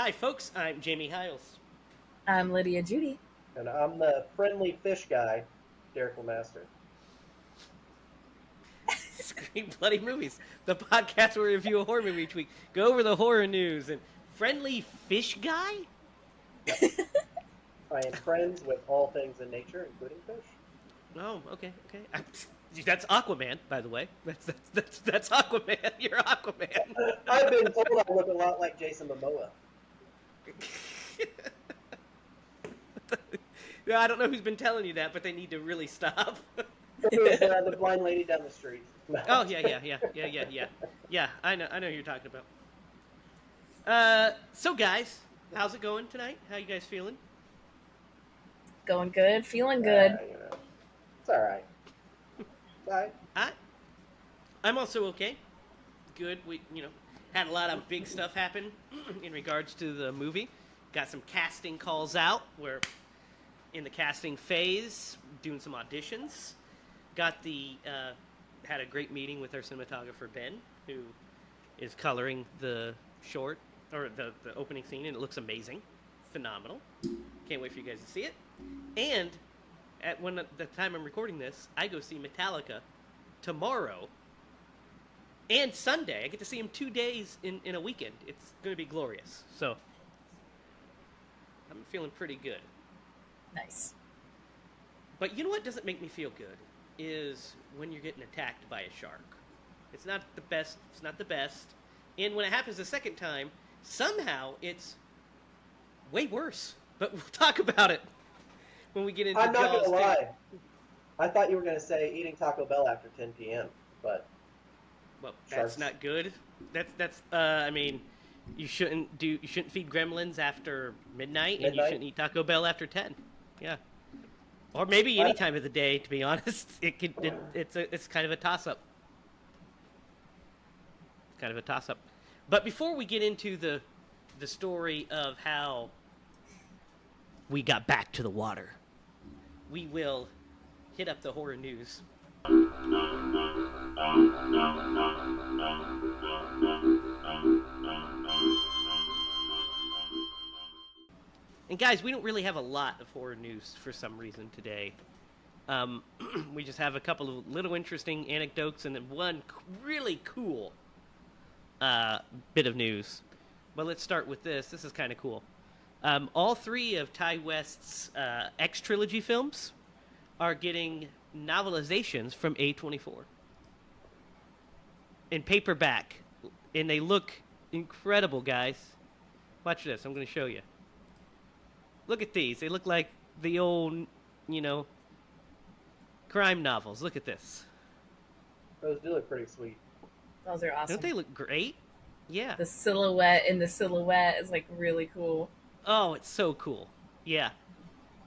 Hi, folks. I'm Jamie Hiles. I'm Lydia Judy. And I'm the friendly fish guy, Derek Lemaster. Scream Bloody Movies, the podcast where we review a horror movie each week, go over the horror news, and friendly fish guy. Yep. I am friends with all things in nature, including fish. Oh, okay. That's Aquaman, by the way. That's Aquaman. You're Aquaman. I've been told I look a lot like Jason Momoa. Yeah, I don't know who's been telling you that, but they need to really stop. It was the blind lady down the street. Oh yeah. Yeah, I know who you're talking about. So guys, how's it going tonight? How you guys feeling? Going good, feeling good. It's all right. It's all right. I'm also okay. Good. We had a lot of big stuff happen in regards to the movie. Got some casting calls out. We're in the casting phase, doing some auditions. Had a great meeting with our cinematographer Ben, who is coloring the short or the opening scene, and it looks amazing, phenomenal. Can't wait for you guys to see it. And at the time I'm recording this, I go see Metallica tomorrow and Sunday. I get to see him 2 days in a weekend. It's going to be glorious. So I'm feeling pretty good. Nice. But you know what doesn't make me feel good is when you're getting attacked by a shark. It's not the best. It's not the best. And when it happens the second time, somehow it's way worse. But we'll talk about it when we get into I'm not Jaws gonna 2. lie. I thought you were gonna say eating Taco Bell after 10 p.m. But Well, Sharks. that's not good. That's I mean, you shouldn't feed gremlins after midnight, and you shouldn't eat Taco Bell after 10. Yeah. Or maybe any time of the day, to be honest. It's kind of a toss up. Kind of a toss up. But before we get into the story of how we got back to the water, we will hit up the horror news. And guys, we don't really have a lot of horror news for some reason today. We just have a couple of little interesting anecdotes and then one really cool bit of news. But let's start with this. This is kind of cool. All three of Ty West's X Trilogy films are getting novelizations from A24 in paperback, and they look incredible, guys. Watch this. I'm going to show you. Look at these. They look like the old, crime novels. Look at this. those do look pretty sweet. Those are awesome. Don't they look great? Yeah. The silhouette is like really cool. Oh, it's so cool. Yeah.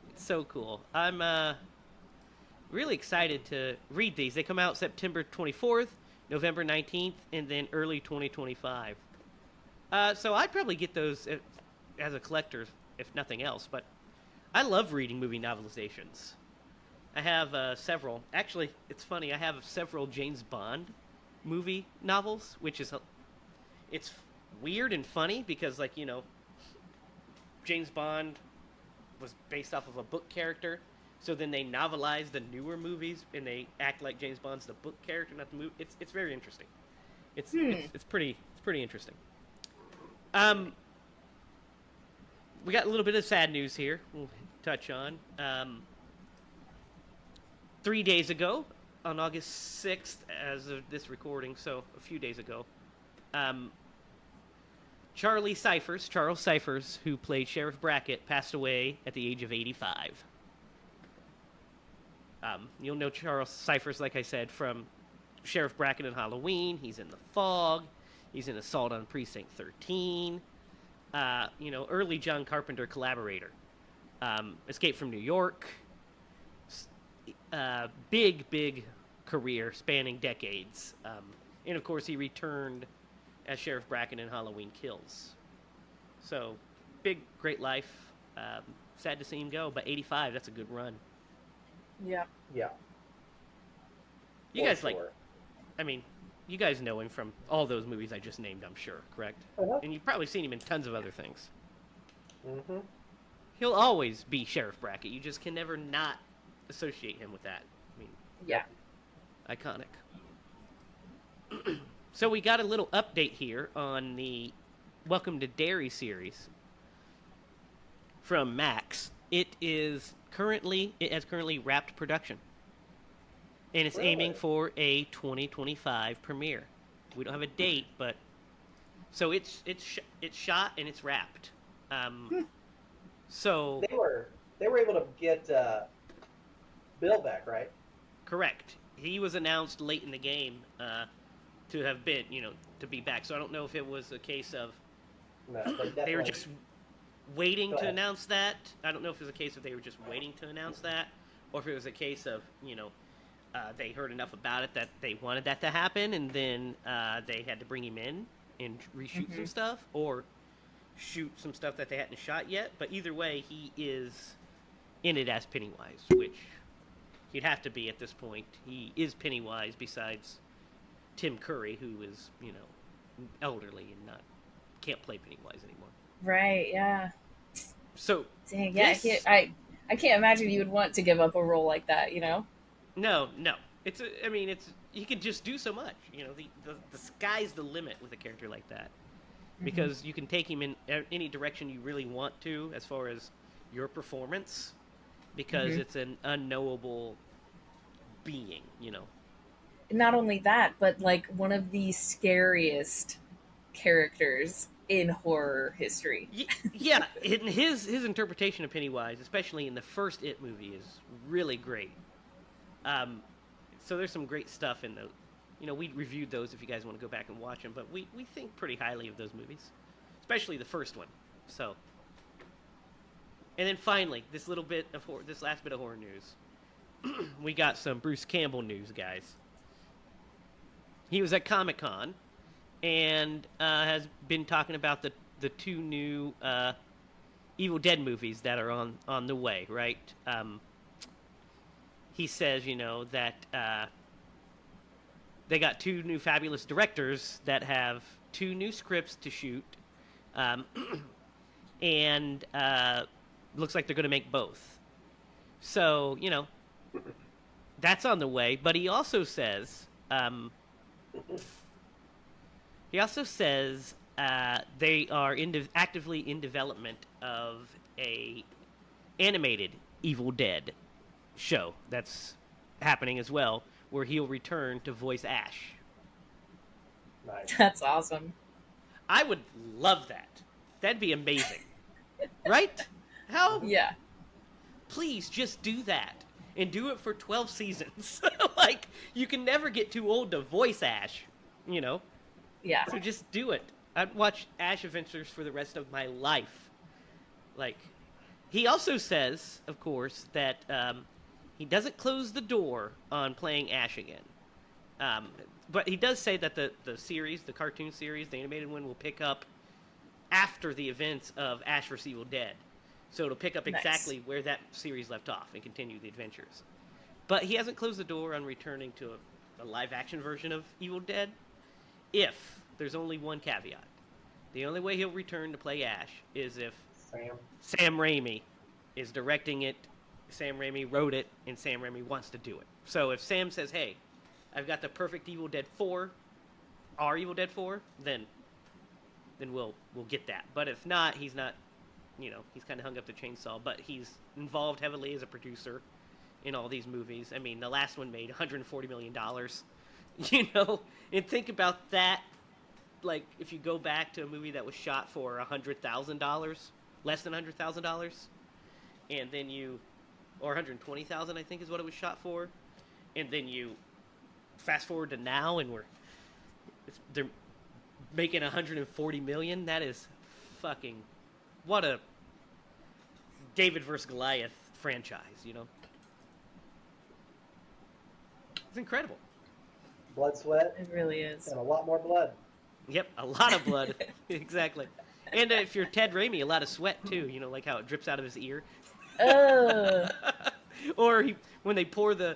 It's so cool. I'm really excited to read these. They come out September 24th, November 19th, and then early 2025. So I'd probably get those as a collector, if nothing else. But I love reading movie novelizations. I have several. Actually, it's funny. I have several James Bond movie novels, which is it's weird and funny because, James Bond was based off of a book character. So then they novelize the newer movies and they act like James Bond's the book character, not the movie. It's very interesting. It's pretty interesting. We got a little bit of sad news here. We'll touch on. 3 days ago, on August 6th, as of this recording, so a few days ago, Charles Cyphers, who played Sheriff Brackett, passed away at the age of 85. You'll know Charles Cyphers, like I said, from Sheriff Brackett in Halloween. He's in The Fog. He's in Assault on Precinct 13. Early John Carpenter collaborator. Escape from New York. Big career spanning decades. And of course, he returned as Sheriff Brackett in Halloween Kills. So, great life. Sad to see him go, but 85, that's a good run. Yeah. Yeah. You guys you guys know him from all those movies I just named, I'm sure, correct? Uh-huh. And you've probably seen him in tons of other things. Mm-hmm. He'll always be Sheriff Brackett. You just can never not associate him with that. I mean, Yeah. iconic. So we got a little update here on the Welcome to Derry series from Max. It has currently wrapped production, and it's Really? aiming for a 2025 premiere. We don't have a date, but so it's shot and it's wrapped. Um, so They were able to get Bill back, right? correct. He was announced late in the game to have been, to be back. So I don't know if it was a case of No, they they were definitely. just waiting Go to ahead. announce that. I don't know if it was a case of they were just waiting to announce that, or if it was a case of they heard enough about it that they wanted that to happen, and then they had to bring him in and reshoot some stuff, or shoot some stuff that they hadn't shot yet. But either way, he is in it as Pennywise, which he'd have to be at this point. He is Pennywise, besides Tim Curry, who is elderly and not can't play Pennywise anymore. Right. Yeah. So Dang. Yeah. this I can't imagine you would want to give up a role like that. no, I mean, you can just do so much. The sky's the limit with a character like that, because you can take him in any direction you really want to, as far as your performance, because it's an unknowable being. Not only that, but like one of the scariest characters in horror history. Yeah, and his interpretation of Pennywise, especially in the first It movie, is really great. So there's some great stuff in those. We reviewed those if you guys want to go back and watch them, but we think pretty highly of those movies, especially the first one. So, and then finally, this last bit of horror news, we got some Bruce Campbell news, guys. He was at Comic-Con and has been talking about the two new Evil Dead movies that are on the way, right? He says, that they got two new fabulous directors that have two new scripts to shoot, and looks like they're going to make both. So, that's on the way. But he also says, they are actively in development of a animated Evil Dead show that's happening as well, where he'll return to voice Ash. Nice. That's awesome. I would love that. That'd be amazing. Right? How? Yeah. Please just do that. And do it for 12 seasons. Like, you can never get too old to voice Ash, Yeah. So just do it. I'd watch Ash Adventures for the rest of my life. Like, he also says, of course, that he doesn't close the door on playing Ash again. But he does say that the series, the cartoon series, the animated one, will pick up after the events of Ash vs. Evil Dead. So it'll pick up Nice. exactly where that series left off and continue the adventures. But he hasn't closed the door on returning to a live-action version of Evil Dead, if there's only one caveat. The only way he'll return to play Ash is if Sam Raimi is directing it, Sam Raimi wrote it, and Sam Raimi wants to do it. So if Sam says, hey, I've got the perfect Evil Dead 4, our Evil Dead 4, then we'll get that. But if not, he's not, he's kind of hung up the chainsaw, but he's involved heavily as a producer in all these movies. I mean, the last one made $140 million, and think about that. Like, if you go back to a movie that was shot for $100,000, less than $100,000, and then or $120,000, I think is what it was shot for, and then you fast forward to now, and they're making $140 million. That is fucking, what a David versus Goliath franchise, It's incredible. Blood, sweat, It really is. and a lot more blood. Yep, a lot of blood. Exactly. And if you're Ted Raimi, a lot of sweat too, like how it drips out of his ear. Ugh. Or when they pour the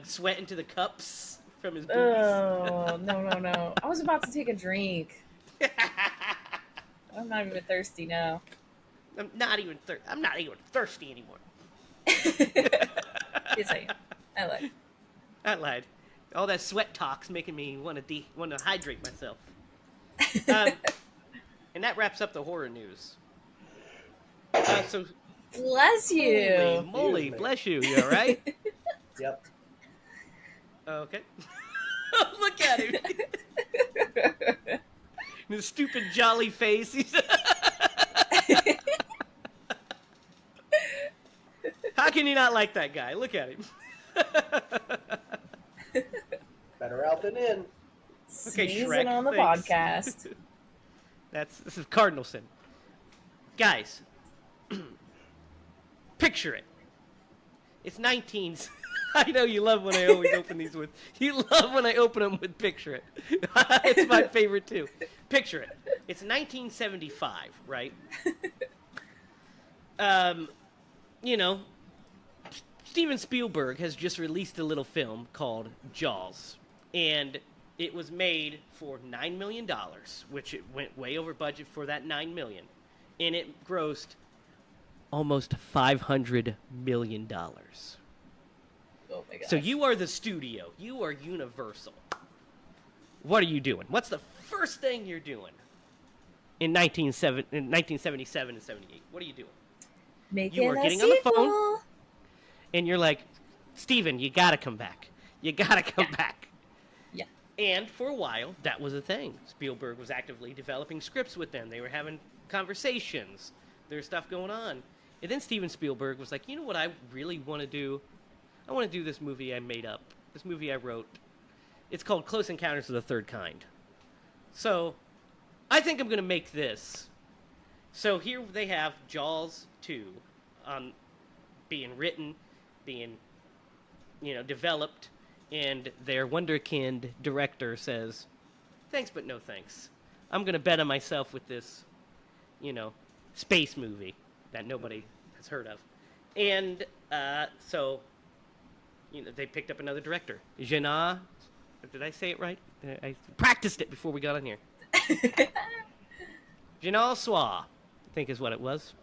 sweat into the cups from his boobies. Oh, no. I was about to take a drink. I'm not even thirsty now. I'm not even thirsty anymore. Yes, I am. I lied. I lied. All that sweat talk's making me want to hydrate myself. Um, and that wraps up the horror news. So Bless you. holy moly, Excuse me. bless you. You all right? Yep. Okay. Look at him. His stupid jolly face. How can you not like that guy? Look at him. Better out than in. Okay, Sneezing Shrek, on the thanks. podcast. This is Cardinalson. Guys, picture it. It's 19. I know you love when I always open these with. You love when I open them with picture it. It's my favorite too. Picture it. It's 1975, right? You know, Steven Spielberg has just released a little film called Jaws, and it was made for $9 million, which it went way over budget for that $9 million, and it grossed almost $500 million. Oh my gosh. So you are the studio. You are Universal. What are you doing? What's the first thing you're doing in 1977 and 78? What are you doing? Making you are a getting on the sequel. phone, and you're like, Steven, you gotta come back. You gotta come back. Yeah. And for a while, that was a thing. Spielberg was actively developing scripts with them. They were having conversations. There's stuff going on. And then Steven Spielberg was like, you know what I really want to do? I want to do this movie I made up. This movie I wrote. It's called Close Encounters of the Third Kind. So, I think I'm going to make this. So here they have Jaws 2 being written, being, developed, and their wonderkind director says, thanks but no thanks. I'm going to bet on myself with this, space movie that nobody has heard of. And so, they picked up another director. Jenna, did I say it right? I practiced it before we got on here. Jenna Soir, I think is what it was.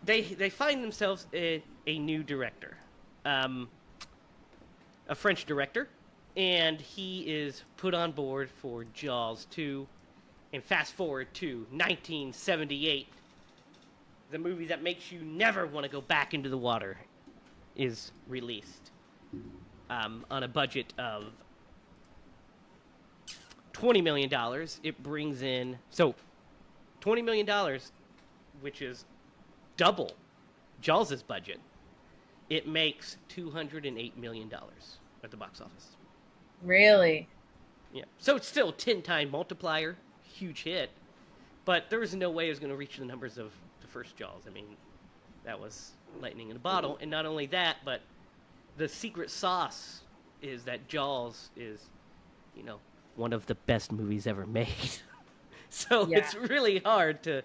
They find themselves a new director, a French director, and he is put on board for Jaws 2. And fast forward to 1978, the movie that makes you never want to go back into the water is released on a budget of $20 million. It brings in, so $20 million, which is double Jaws' budget. It makes $208 million at the box office. Really? Yeah. So it's still a 10-time multiplier, huge hit, but there was no way it was going to reach the numbers of the first Jaws. I mean, that was lightning in a bottle. And not only that, but the secret sauce is that Jaws is, one of the best movies ever made. So Yeah. it's really hard to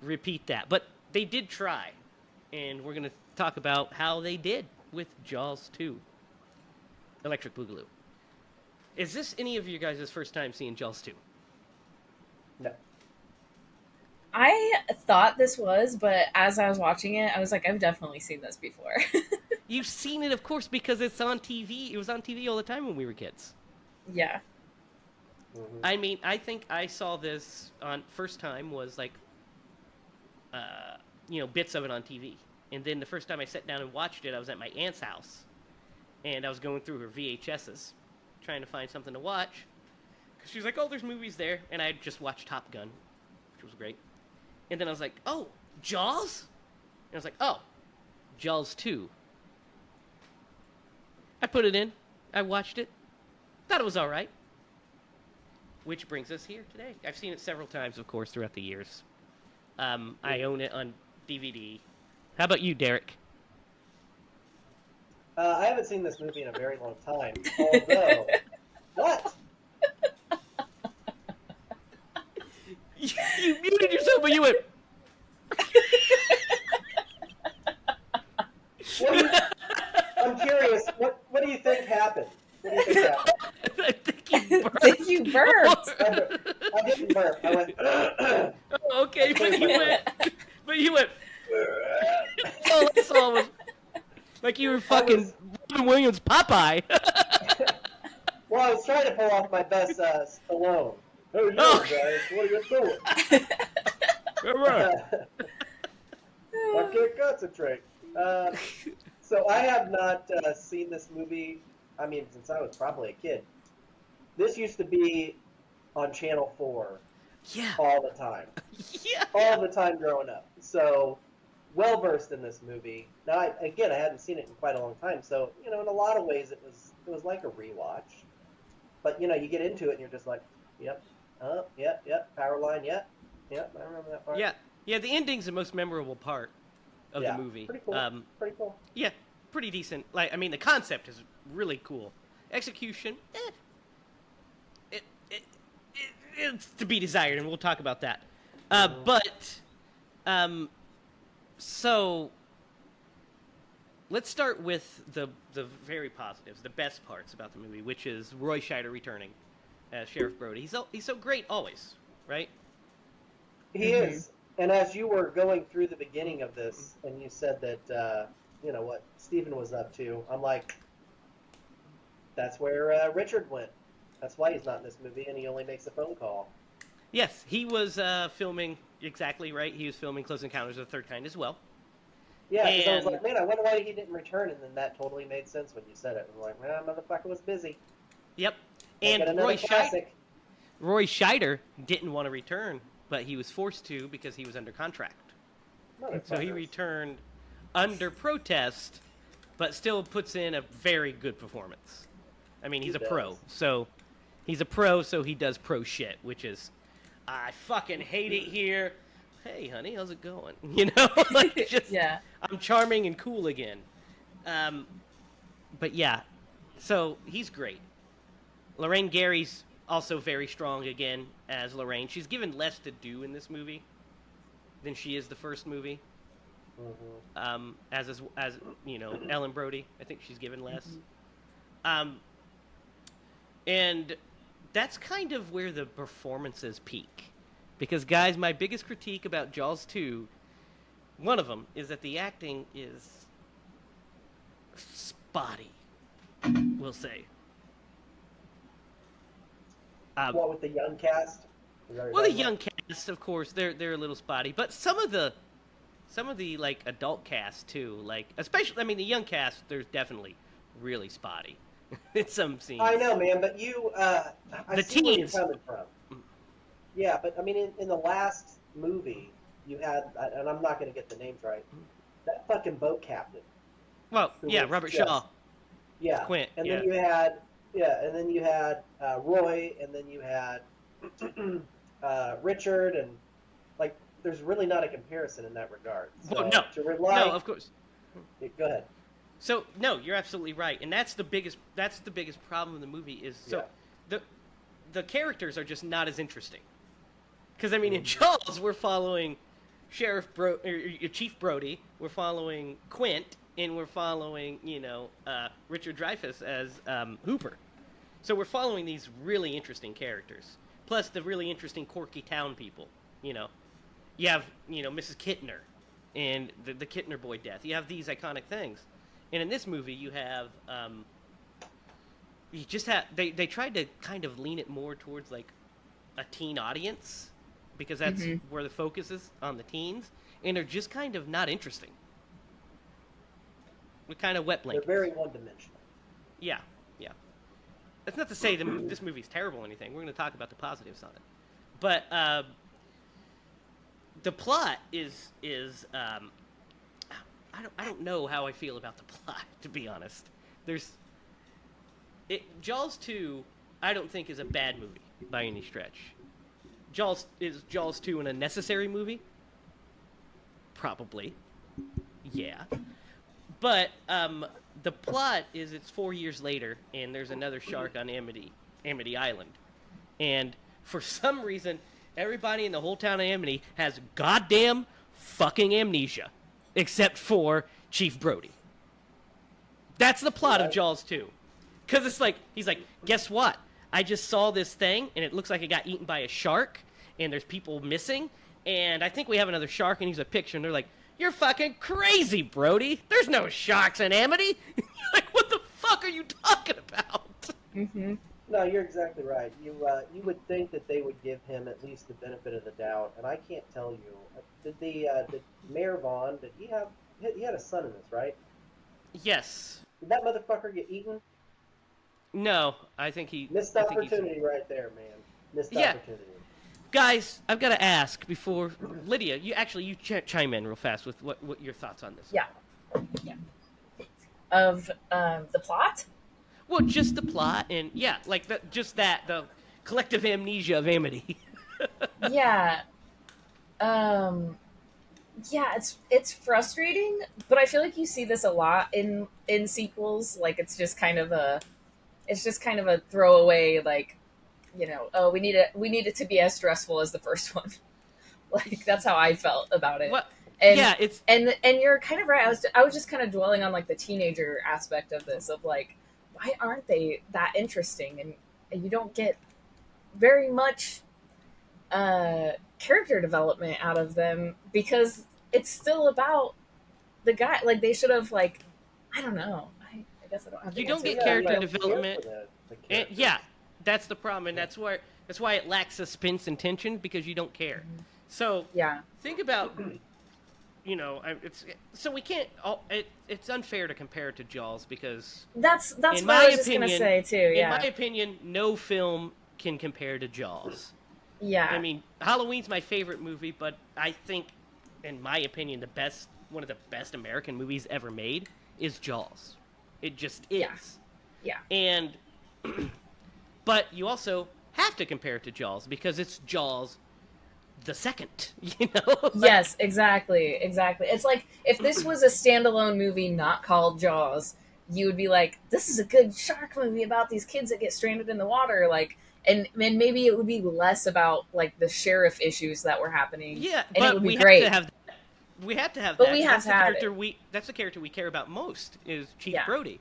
repeat that. But they did try, and we're going to talk about how they did with Jaws 2, Electric Boogaloo. Is this any of you guys' first time seeing Jaws 2? No. I thought this was, but as I was watching it, I was like, I've definitely seen this before. You've seen it, of course, because it's on TV. It was on TV all the time when we were kids. Yeah. Mm-hmm. I mean, I think I saw this on first time was like, bits of it on TV. And then the first time I sat down and watched it, I was at my aunt's house. And I was going through her VHSs, trying to find something to watch. Because she was like, oh, there's movies there. And I just watched Top Gun, which was great. And then I was like, oh, Jaws? And I was like, oh, Jaws 2. I put it in. I watched it. Thought it was all right. Which brings us here today. I've seen it several times, of course, throughout the years. I own it on DVD. How about you, Derek? I haven't seen this movie in a very long time. Although, what? You muted yourself, but you went. I'm curious. What do you think happened? What do you think happened? I think you burped. Think you burped. I didn't burp. I went. Okay, but you went. But you went. All I saw was like you were fucking Robin Williams Popeye. Well, I was trying to pull off my best Stallone. Hey, yo, Oh. guys, what are you doing? All right. I can't concentrate. So I have not seen this movie, I mean, since I was probably a kid. This used to be on Channel 4 Yeah. all the time. Yeah. All the time growing up. So, well-versed in this movie. Now, I hadn't seen it in quite a long time, so, in a lot of ways it was like a rewatch. But, you get into it and you're just like, yep, Powerline, yep, I remember that part. Yeah. Yeah, the ending's the most memorable part of the movie. Pretty cool. Pretty cool. Yeah, pretty decent. Like, I mean, the concept is really cool. Execution, it's to be desired, and we'll talk about that. So let's start with the very positives, the best parts about the movie, which is Roy Scheider returning as Sheriff Brody. He's so great always, right? He is. And as you were going through the beginning of this, and you said that, what Stephen was up to, I'm like, that's where Richard went. That's why he's not in this movie, and he only makes a phone call. Yes, he was filming, exactly right. He was filming Close Encounters of the Third Kind as well. Yeah, 'cause I was like, man, I wonder why he didn't return, and then that totally made sense when you said it. I'm like, man, motherfucker was busy. Yep. And Roy Scheider didn't want to return, but he was forced to because he was under contract. So he returned under protest, but still puts in a very good performance. I mean, he's a pro, so he does pro shit, which is, I fucking hate it here. Hey, honey, how's it going? Like just, Yeah. I'm charming and cool again. But yeah, so he's great. Lorraine Gary's also very strong again as Lorraine. She's given less to do in this movie than she is the first movie. As Ellen Brody, I think she's given less. And that's kind of where the performances peak. Because, guys, my biggest critique about Jaws 2, one of them, is that the acting is spotty, we'll say. What with the young cast? Well, the young cast, of course, they're a little spotty, but some of the like adult cast too, like especially, I mean, the young cast, there's definitely really spotty in some scenes. I know, man, but I see where you're teens. coming from. Yeah, but I mean, in the last movie, you had, and I'm not going to get the names right, that fucking boat captain. Well, yeah, Robert Shaw. Yeah, Quint. And then you had, Roy, and then you had Richard, and like, there's really not a comparison in that regard. So, well, no, to rely, no, of course. Go ahead. So no, you're absolutely right, and that's the biggest problem in the movie is the characters are just not as interesting. Because I mean, in Jaws, we're following Chief Brody, we're following Quint, and we're following Richard Dreyfuss as Hooper. So we're following these really interesting characters, plus the really interesting quirky town people. You have Mrs. Kittner, and the Kittner boy death. You have these iconic things. And in this movie, you have, they tried to kind of lean it more towards like a teen audience, because that's where the focus is on the teens, and they're just kind of not interesting. We're kind of wet blankets. They're very one-dimensional. Yeah. That's not to say this movie's terrible or anything. We're going to talk about the positives on it. But the plot is I don't know how I feel about the plot, to be honest. Jaws 2, I don't think is a bad movie by any stretch. Is Jaws 2 a necessary movie? Probably. Yeah. But the plot is it's 4 years later, and there's another shark on Amity Island. And for some reason, everybody in the whole town of Amity has goddamn fucking amnesia. Except for Chief Brody. That's the plot of Jaws 2. Because it's like, he's like, guess what? I just saw this thing, and it looks like it got eaten by a shark, and there's people missing, and I think we have another shark, and he's a picture, and they're like, "You're fucking crazy, Brody. There's no sharks in Amity." Like, what the fuck are you talking about? Mm-hmm. No, you're exactly right. You would think that they would give him at least the benefit of the doubt, and I can't tell you. Did Mayor Vaughn, did he had a son in this, right? Yes. Did that motherfucker get eaten? No, I think he. Missed I think he's. opportunity right there, man. Missed Yeah, opportunity. guys, I've got to ask before Lydia. You chime in real fast with what your thoughts on this. Yeah. Yeah. Of the plot? Well, just the plot and yeah, like the collective amnesia of Amity. Yeah. Yeah, it's frustrating, but I feel like you see this a lot in sequels. Like it's just kind of a throwaway, like, oh, we need it to be as stressful as the first one. Like that's how I felt about it. What? And Yeah, it's and you're kind of right. I was just kind of dwelling on like the teenager aspect of this, of like, why aren't they that interesting? And you don't get very much character development out of them because it's still about the guy. Like they should have, like, I don't know. I guess I don't have the you don't answer. get character you don't care development. for the And, characters. yeah, that's the problem, and that's why it lacks suspense and tension because you don't care. So Yeah. think about, so we can't. It's unfair to compare it to Jaws because, That's in what my I was just gonna opinion, say too. in my Yeah. opinion, no film can compare to Jaws. Yeah. I mean, Halloween's my favorite movie, but I think, in my opinion, one of the best American movies ever made is Jaws. It just is. Yeah. And, but you also have to compare it to Jaws because it's Jaws the second, Like, Yes, exactly. It's like if this was a standalone movie not called Jaws, you would be like, this is a good shark movie about these kids that get stranded in the water, like, and maybe it would be less about like the sheriff issues that were happening. yeah, and it but would be we great. have to have. We have to have But that. we 'cause have that's to the have character it. That's the character we care about most is Chief Yeah. Brody.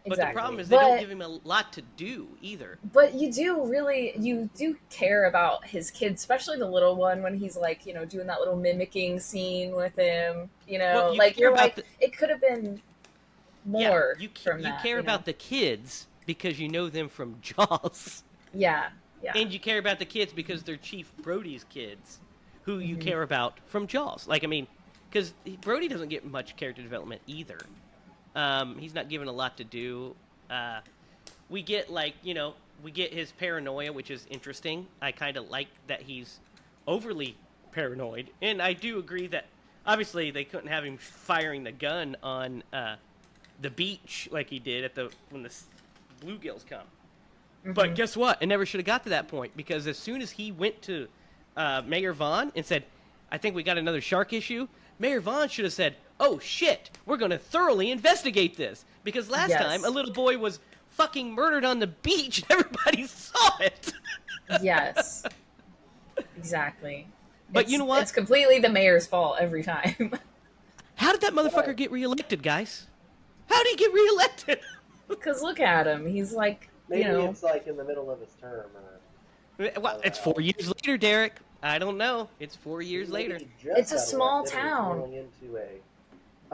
But Exactly. the problem is they don't But- give him a lot to do either. But you do care about his kids, especially the little one when he's like, doing that little mimicking scene with him. Well, you like care you're about like, it could have been more you from you that. care about the kids because you know them from Jaws. Yeah. And you care about the kids because they're Chief Brody's kids, who you Mhm. care about from Jaws. Like, I mean, because Brody doesn't get much character development either. He's not given a lot to do. We get, we get his paranoia, which is interesting. I kind of like that he's overly paranoid. And I do agree that, obviously, they couldn't have him firing the gun on the beach like he did when the bluegills come. But guess what? It never should have got to that point because as soon as he went to Mayor Vaughn and said, I think we got another shark issue, Mayor Vaughn should have said, oh shit, we're going to thoroughly investigate this. Because last Yes. time a little boy was fucking murdered on the beach and everybody saw it. Yes. Exactly. But you know what? It's completely the mayor's fault every time. How did that motherfucker get reelected, guys? How did he get reelected? Because look at him. He's like, Maybe it's like in the middle of his term, or Well, it's 4 years later, Derek. I don't know. It's 4 years maybe later. he just It's a got small elected and town. rolling into a.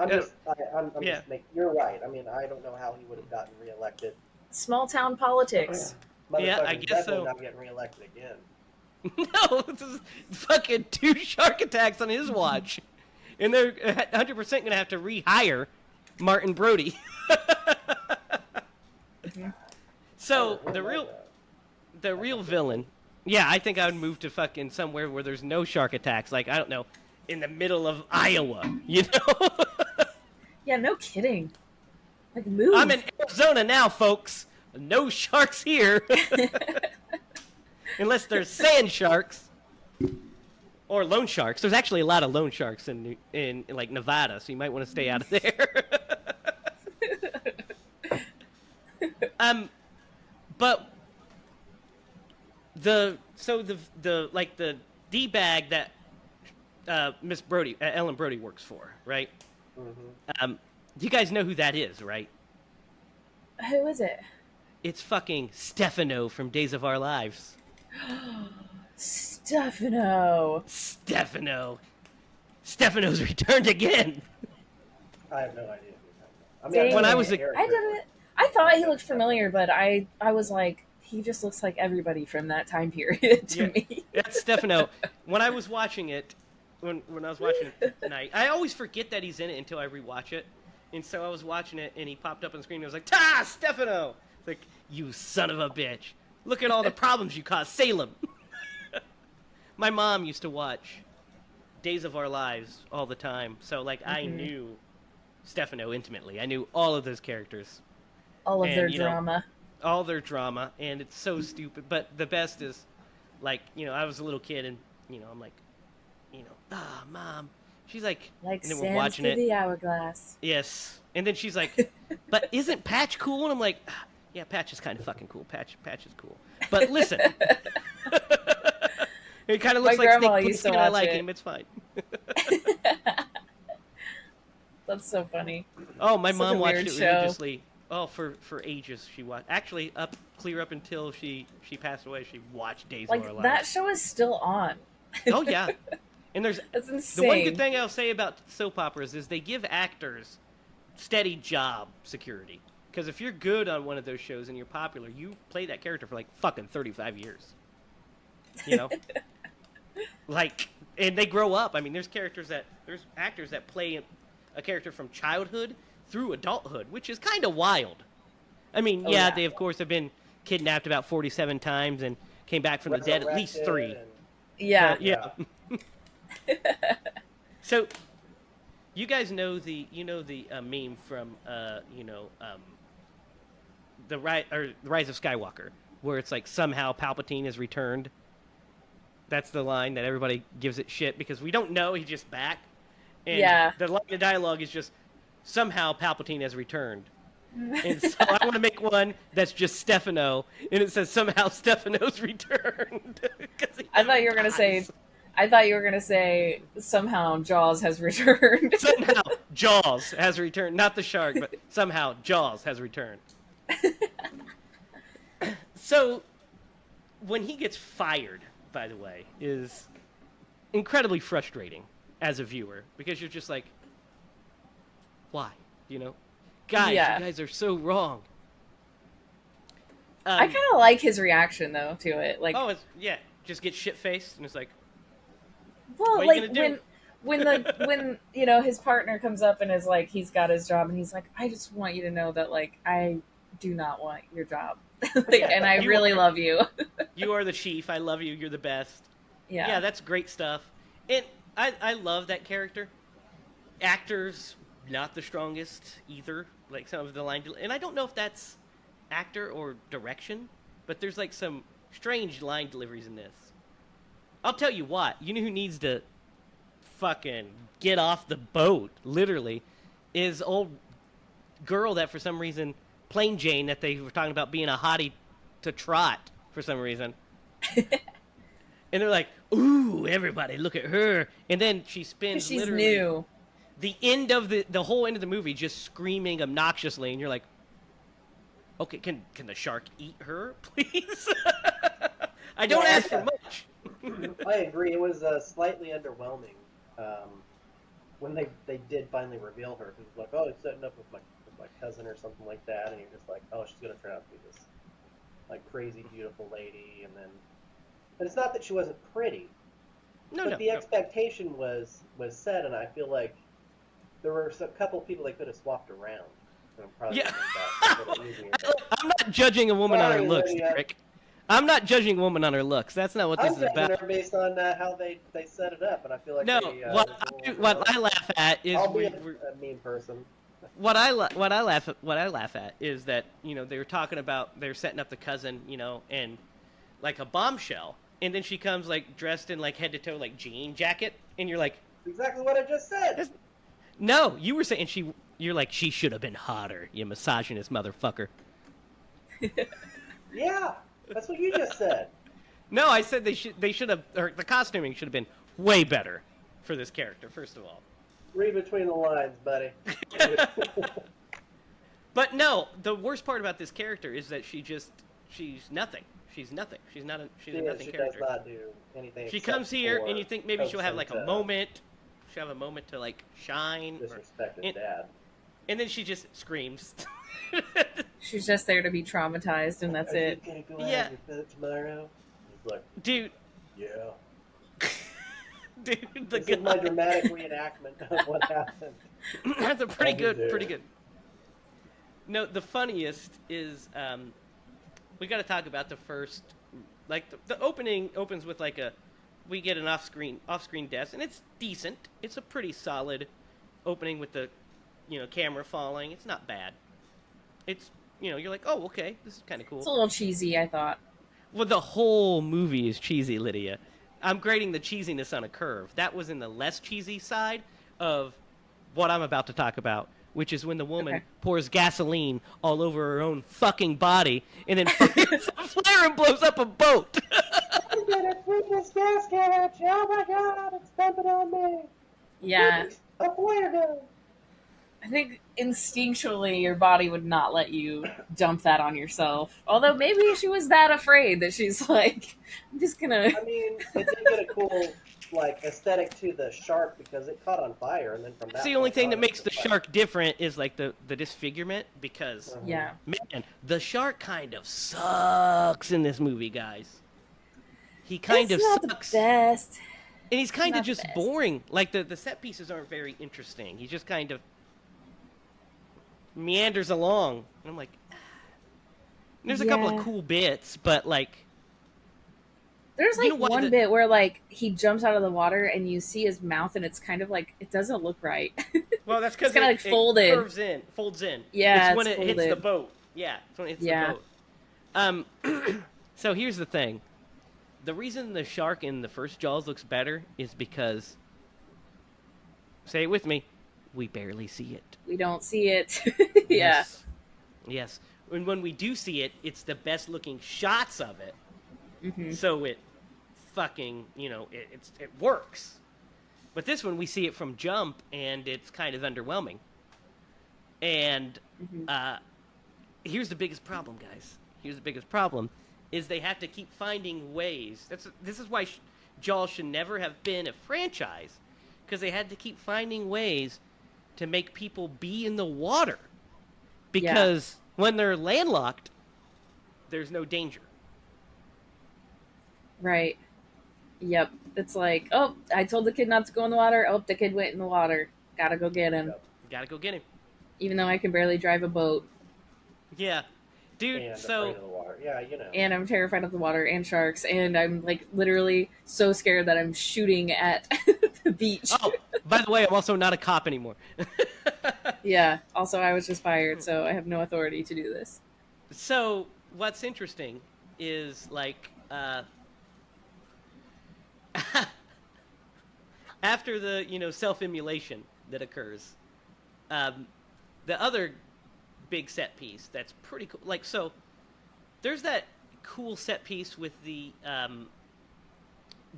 I'm Yeah. just, I'm Yeah. just making. You're right. I mean, I don't know how he would have gotten reelected. small town politics. Yeah, I Motherfucker's guess definitely so. not getting reelected again. No, this is fucking 2 shark attacks on his watch. And they're 100% going to have to rehire Martin Brody. So, Oh the my real God. the real villain. Yeah, I think I would move to fucking somewhere where there's no shark attacks. Like, I don't know, in the middle of Iowa, you know? Yeah, no kidding. Like, move. I'm in Arizona now, folks. No sharks here. Unless there's sand sharks. Or loan sharks. There's actually a lot of loan sharks in like Nevada, so you might want to stay out of there. But the D bag that Miss Brody, Ellen Brody works for, right? Mm-hmm. You guys know who that is, right? Who is it? It's fucking Stefano from Days of Our Lives. Stefano. Stefano's returned again. I have no idea who you're talking about. I mean, Dang When I it. was a character, I didn't. I thought he looked familiar, but I was like, he just looks like everybody from that time period to Yeah, me. that's Stefano. When I was watching it, when I was watching it tonight, I always forget that he's in it until I rewatch it. And so I was watching it, and he popped up on the screen, and I was like, "Ta, Stefano!" It's like, you son of a bitch! Look at all the problems you caused, Salem. My mom used to watch Days of Our Lives all the time, so like I knew Stefano intimately. I knew all of those characters, All of and their you know, drama. all their drama, and it's so stupid. But the best is, like, I was a little kid, and I'm like, mom. She's like, Like and then we're sands watching through it. the hourglass. Yes, and then she's like, but isn't Patch cool? And I'm like, yeah, Patch is kind of fucking cool. Patch is cool. But listen, it kind of looks My like grandma Snake used to Plissken, and I watch like it. him. It's fine. That's so funny. Oh, my Such mom a watched weird it show. religiously. Oh, for ages she watched. Actually, clear up until she passed away. She watched Days of Our Like, that Lives. show is still on. Oh yeah, and there's That's the one insane. good thing I'll say about soap operas is they give actors steady job security. Because if you're good on one of those shows and you're popular, you play that character for like fucking 35 years. You know, like, and they grow up. I mean, there's actors that play a character from childhood through adulthood, which is kind of wild. I mean, Oh, yeah, yeah. they of course have been kidnapped about 47 times and came back from the dead at least 3. and- Yeah. But, yeah. So, you guys know the meme from the Rise of Skywalker, where it's like somehow Palpatine is returned. That's the line that everybody gives it shit because we don't know, he's just back. And Yeah. the line of dialogue is just somehow Palpatine has returned. And so I want to make one that's just Stefano, and it says somehow Stefano's returned. I thought you were gonna say. I thought you were gonna say somehow Jaws has returned. Somehow Jaws has returned. Not the shark, but somehow Jaws has returned. So, when he gets fired, by the way, is incredibly frustrating as a viewer because you're just like, why? Guys, Yeah. you guys are so wrong. I kind of like his reaction though to it. Like, oh, just get shit faced, and it's like, well, what are you like gonna do? when his partner comes up and is like, he's got his job, and he's like, I just want you to know that like I do not want your job, and I really love you. You are the chief. I love you. You're the best. Yeah. Yeah, that's great stuff. And I love that character. Actors, not the strongest either. Like some of the line, and I don't know if that's actor or direction, but there's like some strange line deliveries in this. I'll tell you what. You know who needs to fucking get off the boat, literally, is old girl that for some reason, Plain Jane, that they were talking about being a hottie to trot for some reason. And they're like, ooh, everybody, look at her. And then she spends She's literally new. the end of the whole end of the movie just screaming obnoxiously, and you're like, okay, can the shark eat her, please? I don't ask for much. I agree. It was slightly underwhelming when they did finally reveal her. Because it's like, oh, it's setting up with my cousin or something like that, and you're just like, oh, she's gonna turn out to be this like crazy beautiful lady, and it's not that she wasn't pretty, but the expectation was set, and I feel like there were a couple people they could have swapped around. And I'm probably Yeah. that a little easier, but I'm not judging a woman on her Sorry, looks, Lydia. Rick. I'm not judging a woman on her looks. That's not what this I'm is judging about. her based on how they set it up, and I feel like No, they, what I laugh at is I'll be a mean person. what I laugh at is that they were talking about they're setting up the cousin and like a bombshell, and then she comes like dressed in like head to toe like jean jacket, and you're like, Exactly what I just said. no, you were saying you're like she should have been hotter, you misogynist motherfucker. Yeah, that's what you just said. No, I said they should have, or the costuming should have been way better for this character. First of all. Read between the lines, buddy. But no, the worst part about this character is that she's nothing. She's nothing. She's not a she's a She, nothing she does character. not do anything. She except comes here, for and you think maybe she'll have like a coax him to moment. She'll have a moment to like shine, disrespect his and, dad. and then she just screams. She's just there to be traumatized, and that's Are it. you gonna go Yeah. out on your boat tomorrow? He's like, Dude, yeah. dude, the This is my guy. dramatic reenactment of what happened. That's a pretty I'll be good, there. pretty good. No, the funniest is we got to talk about the first, like the opening opens with like we get an off-screen death, and it's decent. It's a pretty solid opening with the, camera falling. It's not bad. It's you're like, oh, okay, this is kind of cool. It's a little cheesy, I thought. Well, the whole movie is cheesy, Lydia. I'm grading the cheesiness on a curve. That was in the less cheesy side of what I'm about to talk about, which is when the woman pours gasoline all over her own fucking body and then fires a flare and blows up a boat. I'm gonna freak this gas can. Oh my god, it's dumping on me. Yeah, A flare gun. I think instinctually your body would not let you dump that on yourself. Although maybe she was that afraid that she's like, I'm just gonna. I mean, it did get a cool aesthetic to the shark because it caught on fire, and then from that. It's the only point thing on, that it makes was the just shark different is like the disfigurement because Yeah. man, the shark kind of sucks in this movie, guys. He kind It's of not sucks. the best. And he's kind of Not the just best. boring. Like the set pieces aren't very interesting. He just kind of meanders along. And I'm like, there's a couple Yeah. of cool bits, but like, There's You like know what, one the- bit where like he jumps out of the water and you see his mouth and it's kind of like it doesn't look right. well, that's because It's kinda like folded. it folds in. Yeah, it's when it's it hits the folded. boat. Yeah, it's when it hits Yeah. the boat. So here's the thing: the reason the shark in the first Jaws looks better is because, say it with me, we barely see it. We don't see it. Yeah. Yes. And when we do see it, it's the best looking shots of it. Hmm. So it fucking, it works. But this one, we see it from jump, and it's kind of underwhelming. And here's the biggest problem, guys. Here's the biggest problem, is they have to keep finding ways. This is why Jaws should never have been a franchise, because they had to keep finding ways to make people be in the water. Because when they're landlocked, there's no danger. Right. Yep. It's like, oh, I told the kid not to go in the water. Oh, the kid went in the water. Gotta go get him. Yep. Gotta go get him. Even though I can barely drive a boat. Yeah. Dude, and so... afraid of the water. Yeah, you know. And I'm terrified of the water and sharks. And I'm like literally so scared that I'm shooting at the beach. Oh, by the way, I'm also not a cop anymore. Yeah. Also, I was just fired, so I have no authority to do this. So, what's interesting is, like, after the, self-immolation that occurs, the other big set piece that's pretty cool, like, so, there's that cool set piece with the,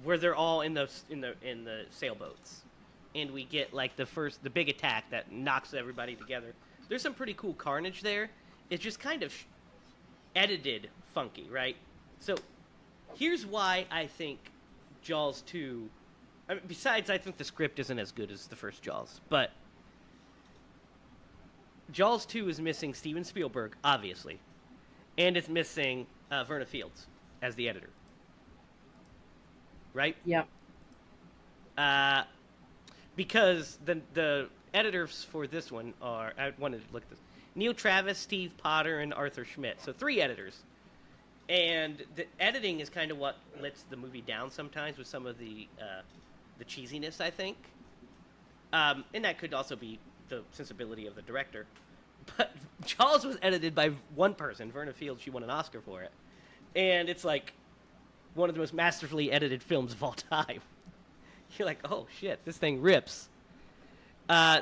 where they're all in the sailboats, and we get, like, the big attack that knocks everybody together. There's some pretty cool carnage there. It's just kind of edited funky, right? So, here's why I think Jaws 2... I mean, besides, I think the script isn't as good as the first Jaws, but Jaws 2 is missing Steven Spielberg, obviously, and it's missing Verna Fields as the editor. Right? Yep. Because the editors for this one are... I wanted to look at this. Neil Travis, Steve Potter, and Arthur Schmidt. So 3 editors. And the editing is kind of what lets the movie down sometimes with some of the cheesiness, I think. And that could also be the sensibility of the director. But Jaws was edited by one person, Verna Fields. She won an Oscar for it. And it's like one of the most masterfully edited films of all time. You're like, oh shit, this thing rips.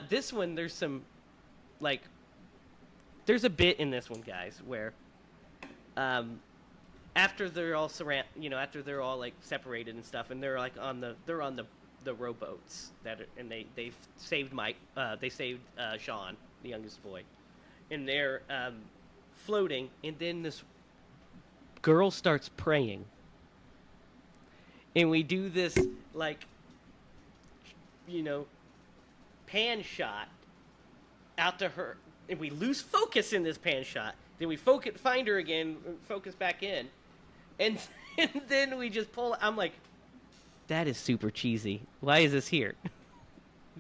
This one, there's some, like, there's a bit in this one, guys, where after they're all after they're all like separated and stuff, and they're like on the rowboats and they saved Sean, the youngest boy, and they're floating, and then this girl starts praying, and we do this like, you know, pan shot out to her, and we lose focus in this pan shot. Then we find her again, focus back in, and, and then we just pull. I'm like, that is super cheesy. Why is this here?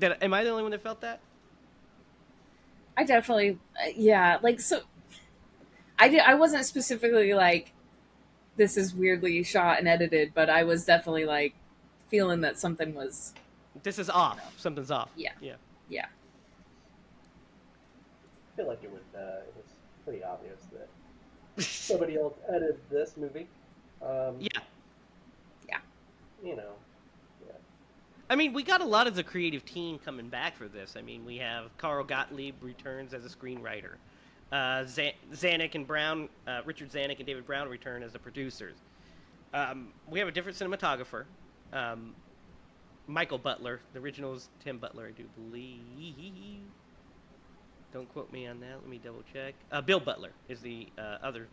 Am I the only one that felt that? I definitely, yeah, like, so I wasn't specifically like, this is weirdly shot and edited, but I was definitely like feeling that something was, This is off. Something's off. yeah, Yeah. yeah. I feel like it was pretty obvious that somebody else edited this movie. Yeah. Yeah. You know, yeah. I mean, we got a lot of the creative team coming back for this. I mean, we have Carl Gottlieb returns as a screenwriter. Zanuck and Brown, Richard Zanuck and David Brown return as the producers. We have a different cinematographer. Michael Butler. The original is Tim Butler, I do believe. Don't quote me on that. Let me double check. Bill Butler is the other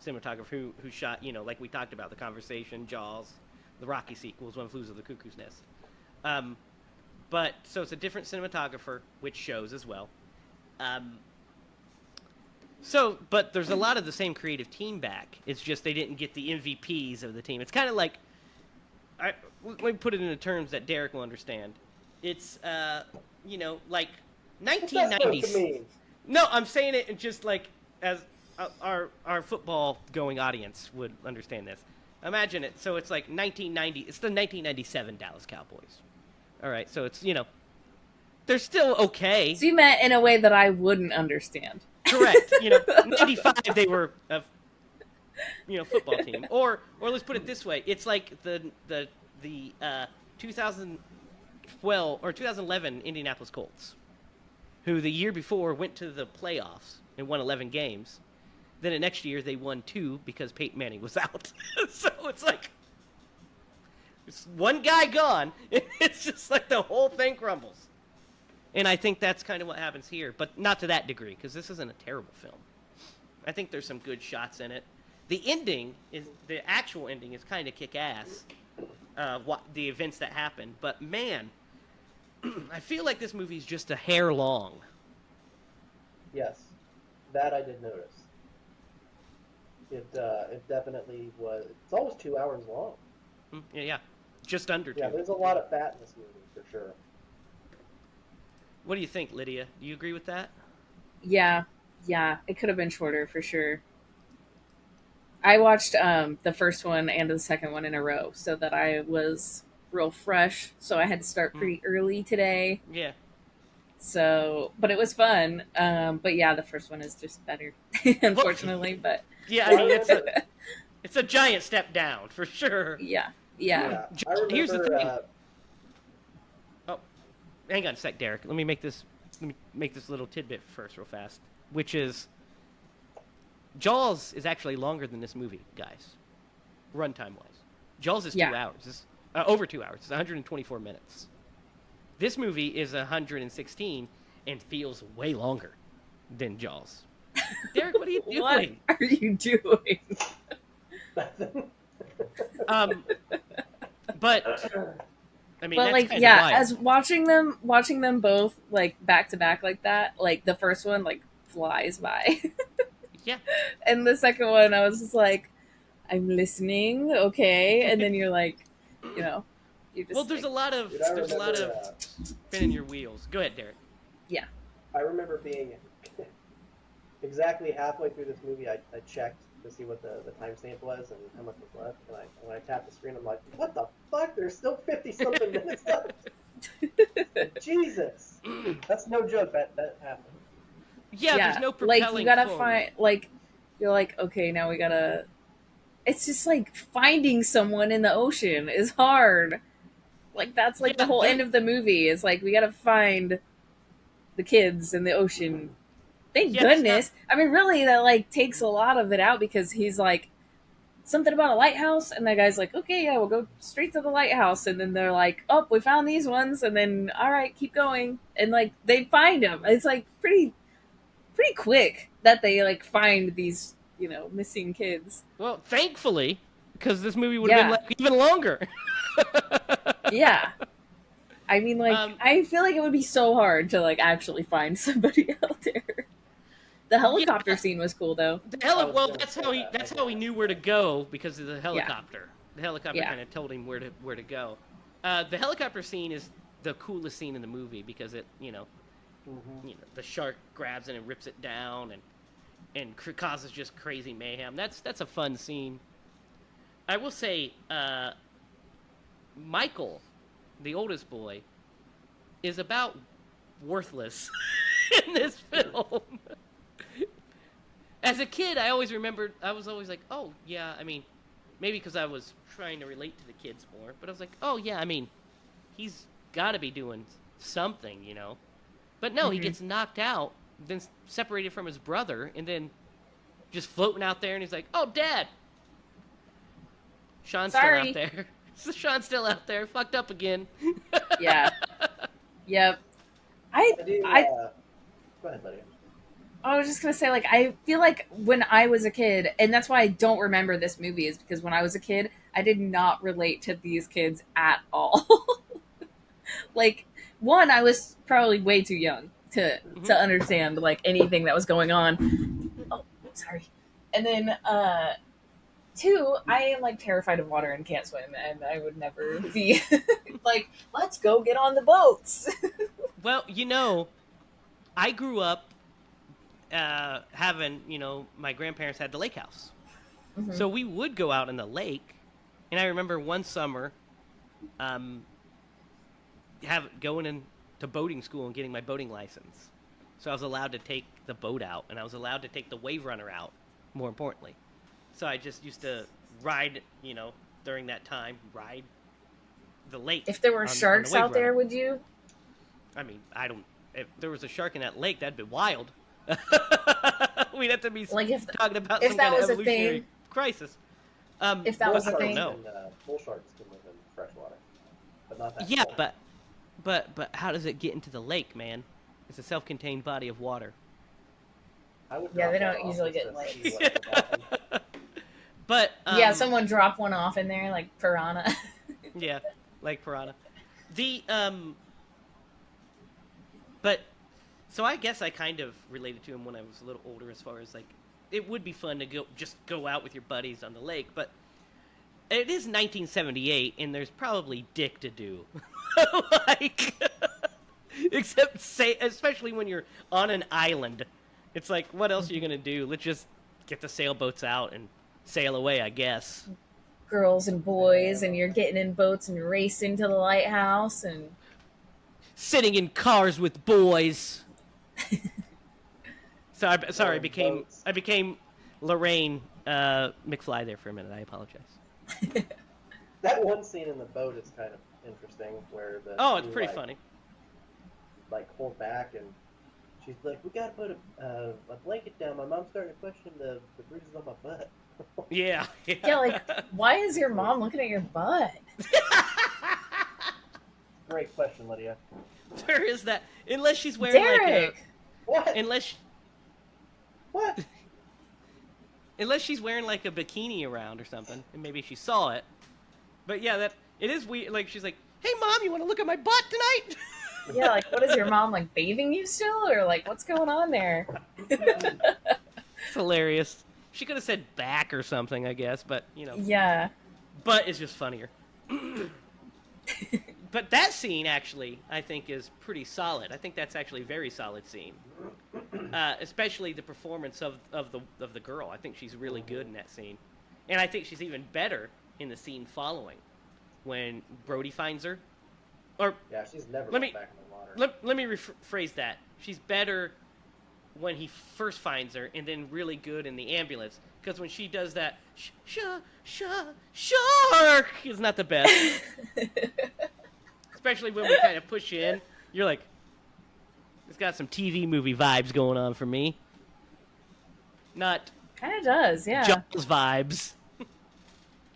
cinematographer who shot, like we talked about, The Conversation, Jaws, the Rocky sequels, One Flew Over the Cuckoo's Nest. But so it's a different cinematographer, which shows as well. But there's a lot of the same creative team back. It's just they didn't get the MVPs of the team. It's kind of like, let me put it into terms that Derek will understand. It's like What's that supposed to 1990s. mean? No, I'm saying it just like as our football going audience would understand this. Imagine it. So it's like 1990. It's the 1997 Dallas Cowboys. All right. So it's they're still okay. So you meant in a way that I wouldn't understand. Correct. 95 they were a football team. Or let's put it this way. It's like the 2012 or 2011 Indianapolis Colts, who the year before went to the playoffs and won 11 games. Then the next year they won 2 because Peyton Manning was out. So it's like it's one guy gone. It's just like the whole thing crumbles. And I think that's kind of what happens here, but not to that degree, because this isn't a terrible film. I think there's some good shots in it. The actual ending is kind of kick-ass, the events that happen. But man, I feel like this movie's just a hair long. Yes, that I did notice. It definitely was. It's almost 2 hours long. Yeah, just under 2. Yeah, there's a lot of fat in this movie for sure. What do you think, Lydia? Do you agree with that? Yeah, it could have been shorter for sure. I watched the first one and the second one in a row so that I was real fresh. So I had to start pretty early today. Yeah. So, but it was fun. But yeah, the first one is just better, unfortunately. But yeah, I mean it's a giant step down for sure. Yeah. I remember, Here's the thing. Hang on a sec, Derek. Let me make this little tidbit first, real fast. Which is, Jaws is actually longer than this movie, guys. Runtime wise, Jaws is 2 hours. It's over 2 hours. It's 124 minutes. This movie is 116 and feels way longer than Jaws. Derek, what are you doing? What are you doing? But I mean, but that's like, yeah, wild. as watching them both like back to back like that, like the first one like flies by. Yeah. And the second one, I was just like, I'm listening, okay, and then you're like, you're just. Well, there's a lot of spinning your wheels. Go ahead, Derek. Yeah. I remember being exactly halfway through this movie. I checked to see what the timestamp was and how much was left. And when I tapped the screen, I'm like, what the fuck? There's still 50-something minutes left. Jesus. That's no joke. That happened. Yeah, there's no propelling like you gotta forward. find like you're like, okay, now we gotta. It's just like finding someone in the ocean is hard. Like that's like the whole end of the movie is like we gotta find the kids in the ocean. Thank goodness. I mean, really, that like takes a lot of it out because he's like something about a lighthouse, and that guy's like, okay, yeah, we'll go straight to the lighthouse, and then they're like, oh, we found these ones, and then all right, keep going, and like they find them. It's like pretty quick that they like find these missing kids. Well, thankfully, because this movie would have been like even longer. Yeah. I mean, like, I feel like it would be so hard to, like, actually find somebody out there. The helicopter scene was cool, though. That's how he knew where to go, because of the helicopter. The helicopter Yeah. kind of told him where to go. The helicopter scene is the coolest scene in the movie, because it, the shark grabs it and rips it down, and causes just crazy mayhem. That's a fun scene. I will say, Michael, the oldest boy, is about worthless in this film. As a kid, I was always like, oh, yeah, I mean, maybe because I was trying to relate to the kids more, but I was like, oh, yeah, I mean, he's got to be doing something, But no, he gets knocked out, then separated from his brother, and then just floating out there, and he's like, oh, Dad! Sean's still out there. Sean's still out there, fucked up again. Yeah. Yep. Go ahead, Lydia. I was just gonna say, like, I feel like when I was a kid, and that's why I don't remember this movie, is because when I was a kid, I did not relate to these kids at all. Like, one, I was probably way too young to understand, like, anything that was going on. Oh, sorry. And then, two, I am, like, terrified of water and can't swim, and I would never be like, let's go get on the boats. Well, I grew up having, my grandparents had the lake house. Mm-hmm. So we would go out in the lake, and I remember one summer going into boating school and getting my boating license. So I was allowed to take the boat out, and I was allowed to take the wave runner out, more importantly. So I just used to ride, during that time, ride the lake. If there were sharks out there, would you? I mean, if there was a shark in that lake, that'd be wild. We'd have to be talking about some kind of evolutionary crisis. If that was a thing. Bull sharks can live in fresh water, but not that. Yeah, but how does it get into the lake, man? It's a self-contained body of water. They don't usually get in lakes. But someone dropped one off in there, like piranha. Yeah, like piranha. But so I guess I kind of related to him when I was a little older, as far as like it would be fun to go out with your buddies on the lake, but it is 1978 and there's probably dick to do. Especially when you're on an island. It's like, what else are you going to do? Let's just get the sailboats out and sail away, I guess. Girls and boys, and you're getting in boats and racing to the lighthouse and sitting in cars with boys. I became Lorraine McFly there for a minute. I apologize. That one scene in the boat is kind of interesting, where it's pretty funny. Like hold back, and she's like, "We gotta put a blanket down. My mom's starting to question the bruises on my butt." Yeah. Like, why is your mom looking at your butt? Great question, Lydia. Where is that? Unless she's wearing Derek! What? What? Unless she's wearing like a bikini around or something, and maybe she saw it. But yeah, it is weird. Like, she's like, "Hey, Mom, you want to look at my butt tonight?" Yeah, like, what is your mom, like, bathing you still? Or, like, what's going on there? It's hilarious. She could have said back or something, I guess, but, Yeah. But it's just funnier. But that scene, actually, I think is pretty solid. I think that's actually a very solid scene. Especially the performance of the girl. I think she's really good in that scene. And I think she's even better in the scene following, when Brody finds her. Yeah, she's never back in the water. Let me rephrase that. She's better when he first finds her, and then really good in the ambulance. Because when she does that, shark is not the best. Especially when we kind of push you in. You're like, it's got some TV movie vibes going on for me. Not kind of does, yeah. Jaws vibes.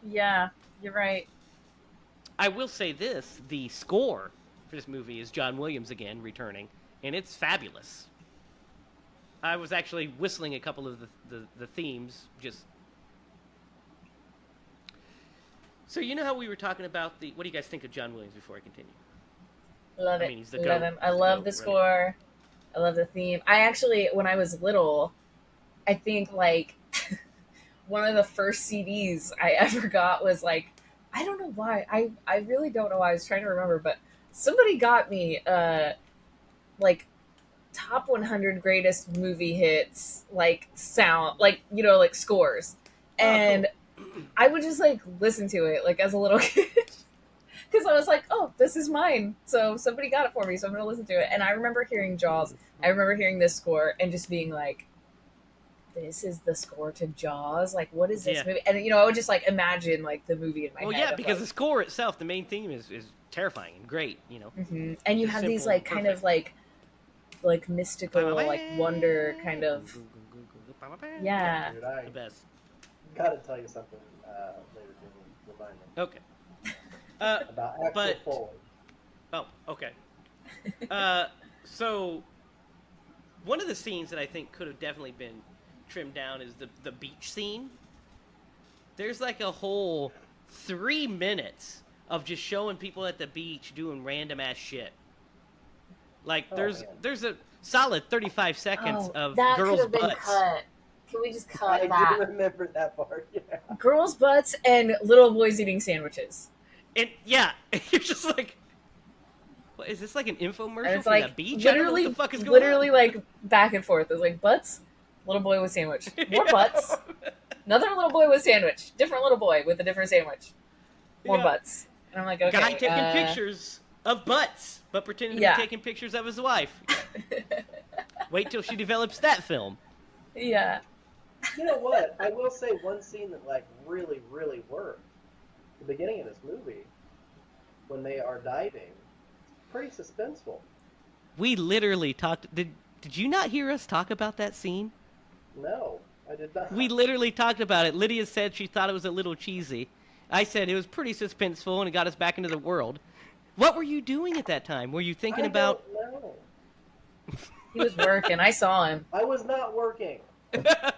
Yeah, you're right. I will say this, the score for this movie is John Williams again, returning, and it's fabulous. I was actually whistling a couple of the themes. Just so you know how we were talking about the. What do you guys think of John Williams before I continue? Love I it. mean, he's the Love goat. him. I He's the love goat, the right? score. I love the theme. I actually, when I was little, I think like one of the first CDs I ever got was like, I don't know why. I really don't know why. I was trying to remember, but somebody got me like top 100 greatest movie hits, like sound, like, you know, like scores. And Oh, cool. I would just like listen to it like as a little kid. Because I was like, oh, this is mine. So somebody got it for me, so I'm going to listen to it. And I remember hearing Jaws. I remember hearing this score and just being like, this is the score to Jaws? Like, what is this Yeah. movie? And, you know, I would just like imagine like the movie in my Well, head. yeah, of, because like, the score itself, the main theme is terrifying and great. You know, and you just have these simple, like kind of like mystical, like wonder kind of, yeah. Dude, I The best. gotta tell you something later, Jimmy. Remind me Okay. about Axel but- Foley. Oh, okay. So one of the scenes that I think could have definitely been trimmed down is the beach scene. There's like a whole 3 minutes of just showing people at the beach doing random ass shit. Like Oh, there's man. there's a solid 35 seconds of that could girls' have been butts. cut. Can we just cut I that? do remember that part. Yeah. Girls' butts and little boys eating sandwiches. And yeah, you're just like, what, is this like an infomercial And it's for like that beach? I don't know literally, what the fuck is going literally on. like back and forth. It's like butts, little boy with sandwich, more Yeah. butts, another little boy with sandwich, different little boy with a different sandwich, more Yeah. butts. And I'm like, okay, Guy taking pictures of butts, but pretending to Yeah. be taking pictures of his wife. Wait till she develops that film. yeah, You know what? I will say one scene that like really, really worked. The beginning of this movie, when they are diving, it's pretty suspenseful. We literally talked. Did you not hear us talk about that scene? No, I did not. We literally talked about it. Lydia said she thought it was a little cheesy. I said it was pretty suspenseful and it got us back into the world. What were you doing at that time? Were you thinking about? Don't know. he was working. I saw him. I was not working. I mean, I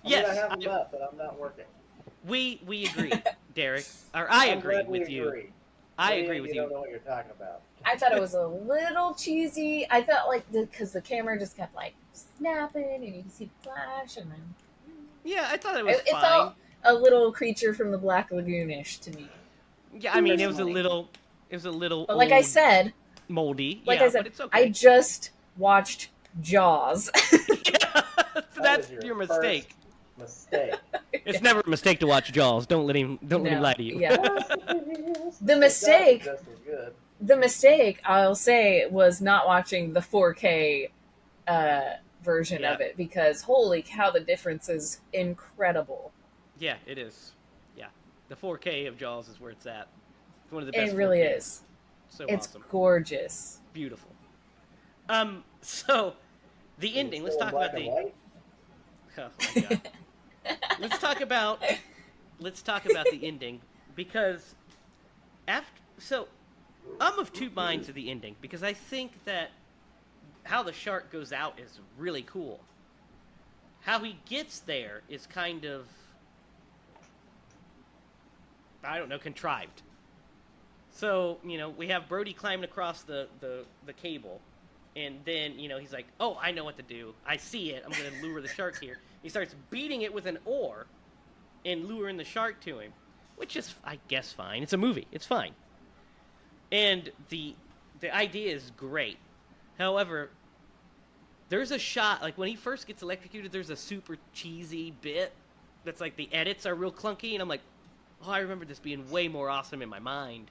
Yes, have them up, but I'm not working. we agree, Derek. Or I I'm agree glad we with you. agree. I Maybe agree with you. you. Don't know what you're talking about. I thought it was a little cheesy. I felt like because the camera just kept like snapping, and you could see the flash, and then Yeah, I thought it was it fine. felt a little Creature from the Black Lagoon-ish to me. Yeah, I mean it was a personally. little. But like I old, said, moldy. like Yeah, I said, but it's okay. I just watched Jaws. So that's was your first mistake. Mistake. It's never a mistake to watch Jaws. Don't let him No, lie to you. Yeah. The mistake- Just as good. The mistake, I'll say, was not watching the 4K version Yeah. of it because holy cow, the difference is incredible. Yeah, it is. Yeah, the 4K of Jaws is where it's at. It's one of the best. It really 4Ks. is. So It's awesome, gorgeous. beautiful. So the ending. Let's Still talk in about black the. and white? Oh my god. let's talk about the ending because I'm of two minds of the ending because I think that how the shark goes out is really cool. How he gets there is kind of, I don't know, contrived. So, you know, we have Brody climbing across the cable, and then, you know, he's like, oh, I know what to do. I see it. I'm going to lure the shark here. He starts beating it with an oar and luring the shark to him, which is, I guess, fine. It's a movie. It's fine. And the idea is great. However, there's a shot, like when he first gets electrocuted, there's a super cheesy bit that's like the edits are real clunky, and I'm like, oh, I remember this being way more awesome in my mind.